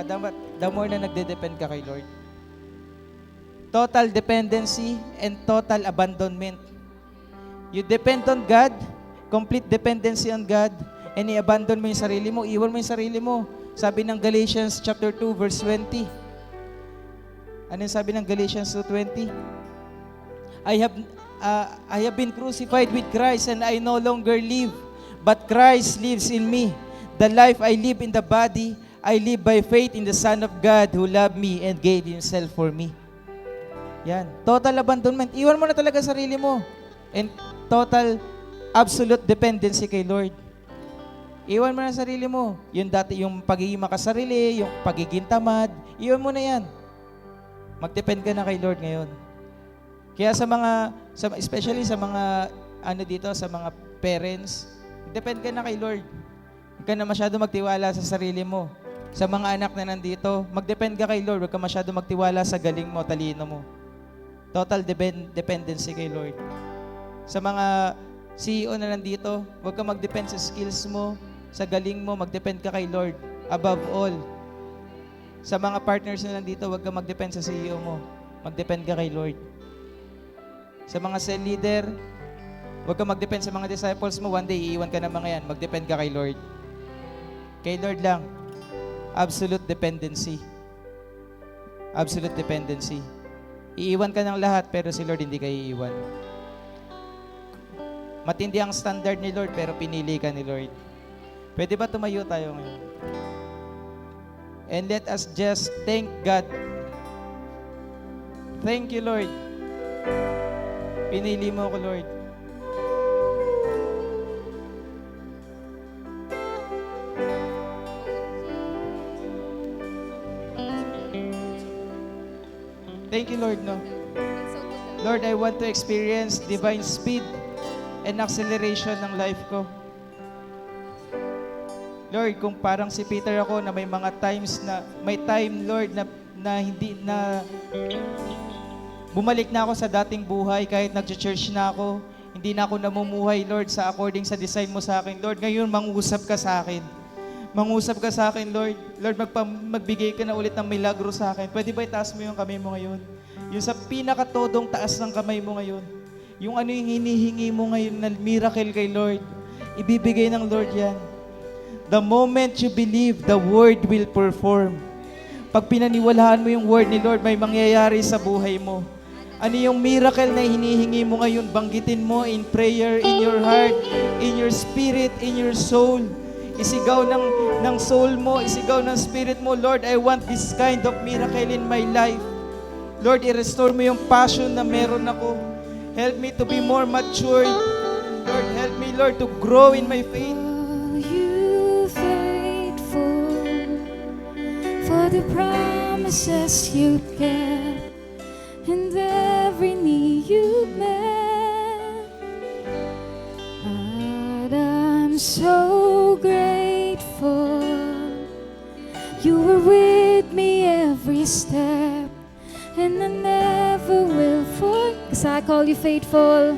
the more na nagde-depend ka kay Lord. Total dependency and total abandonment. You depend on God, complete dependency on God, and i-abandon mo yung sarili mo, iwan mo yung sarili mo. Sabi ng Galatians chapter 2 verse 20. Ano yung sabi ng Galatians 2:20? I have been crucified with Christ and I no longer live, but Christ lives in me. The life I live in the body, I live by faith in the Son of God who loved me and gave Himself for me. Yan. Total abandonment. Iwan mo na talaga sarili mo. And total, absolute dependency kay Lord. Iwan mo na sarili mo. Yung dati, yung pagiging makasarili, yung pagiging tamad, iwan mo na yan. Mag-depend ka na kay Lord ngayon. Kaya especially sa mga, sa mga parents, depend ka na kay Lord. Huwag ka na masyado magtiwala sa sarili mo. Sa mga anak na nandito, mag-depend ka kay Lord. Huwag ka masyado magtiwala sa galing mo, talino mo. Total dependency kay Lord. Sa mga CEO na nandito, huwag ka mag-depend sa skills mo, sa galing mo, mag-depend ka kay Lord. Above all. Sa mga partners na nandito, huwag ka mag-depend sa CEO mo. Mag-depend ka kay Lord. Sa mga cell leader, huwag ka mag-depend sa mga disciples mo. One day, iiwan ka ng mga yan. Mag-depend ka kay Lord. Kay Lord lang. Absolute dependency. Absolute dependency. Iiwan ka ng lahat, pero si Lord hindi ka iiwan. Matindi ang standard ni Lord, pero pinili ka ni Lord. Pwede ba tumayo tayo ngayon? And let us just thank God. Thank you, Lord. Pinili mo ko, Lord. Thank you, Lord, no? Lord, I want to experience divine speed and acceleration ng life ko. Lord, kung parang si Peter ako na may mga times na, may time, Lord, na bumalik na ako sa dating buhay kahit nag-church na ako, hindi na ako namumuhay, Lord, sa according sa design mo sa akin. Lord, ngayon, mangusap ka sa akin. Mangusap ka sa akin, Lord. Lord, magbigay ka na ulit ng milagro sa akin. Pwede ba itaas mo yung kamay mo ngayon? Yung sa pinakatodong taas ng kamay mo ngayon. Yung ano yung hinihingi mo ngayon na miracle kay Lord. Ibibigay ng Lord yan. The moment you believe, the Word will perform. Pag pinaniwalaan mo yung Word ni Lord, may mangyayari sa buhay mo. Ano yung miracle na hinihingi mo ngayon? Banggitin mo in prayer, in your heart, in your spirit, in your soul. Isigaw ng soul mo, isigaw ng spirit mo, Lord, I want this kind of miracle in my life. Lord, i-restore mo yung passion na meron ako. Help me to be more mature. Lord, help me, Lord, to grow in my faith. You faithful for the promises you kept and every need you met. And I'm so grateful you were with me every step, and I never will forget. 'Cause I call you faithful.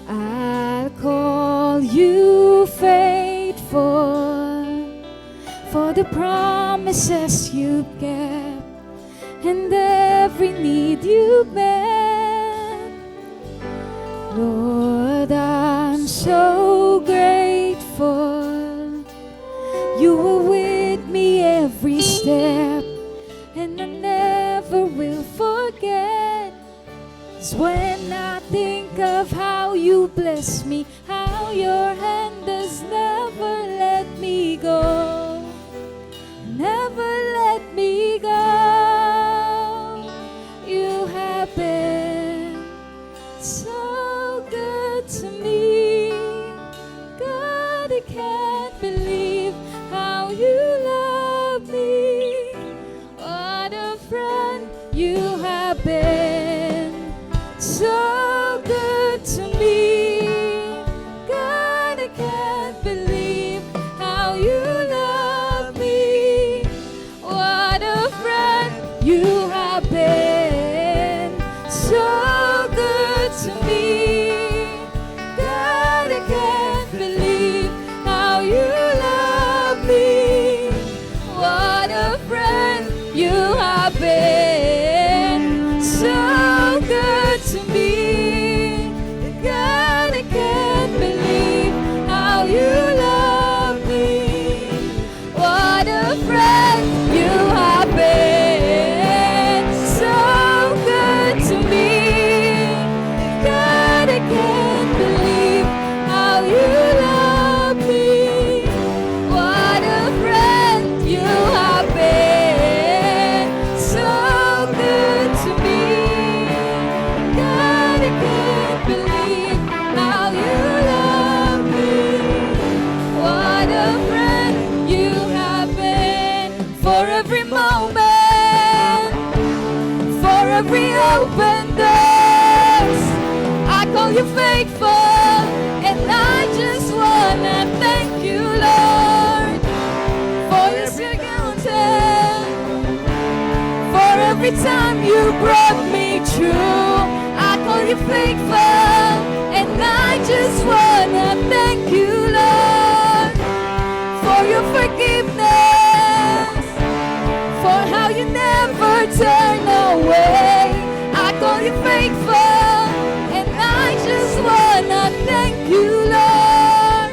I'll call you faithful for the promises you kept and every need you met. Lord, I'm so grateful you were with me every step, and I never will forget. 'Cause when I think of how you bless me, how your hand has never let me go, never let me go. You have been so good to me. God, I can't believe how you love me. What a friend you have been. So good to me. God, I can't believe how you love me. What a friend you have been. So good to me. God, I can't believe how you love me. What a friend you have been. So good to me. God, I can't believe how you love me. What a friend you have been. So good to me. God, I can't believe how you love me. What a friend you have been. So good to me. every open doors. I call you faithful, and I just wanna thank you, Lord, for your circumstance, for every time you brought me through. I call you faithful, and I just wanna thank you, Lord, for your forgiveness, for how you never turn away. I call you faithful, and I just wanna thank you, Lord,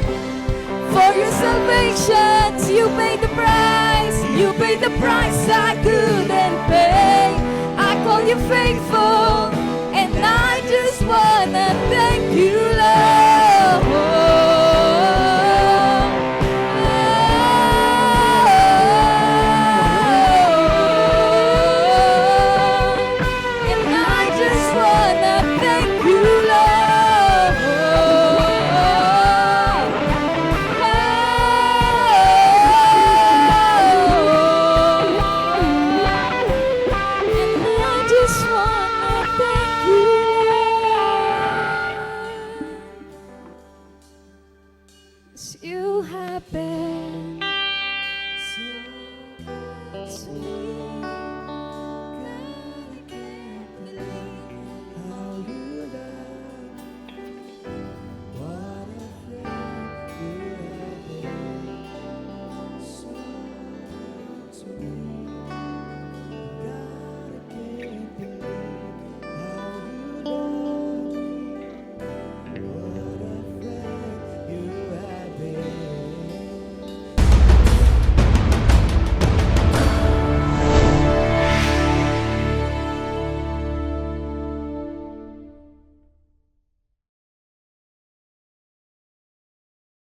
for your salvation. You paid the price, you paid the price I couldn't pay. I call you faithful, and I just wanna thank you, Lord. And I just wanna thank you, Lord. And I just wanna thank you, Lord. 'Cause you have been so good to me.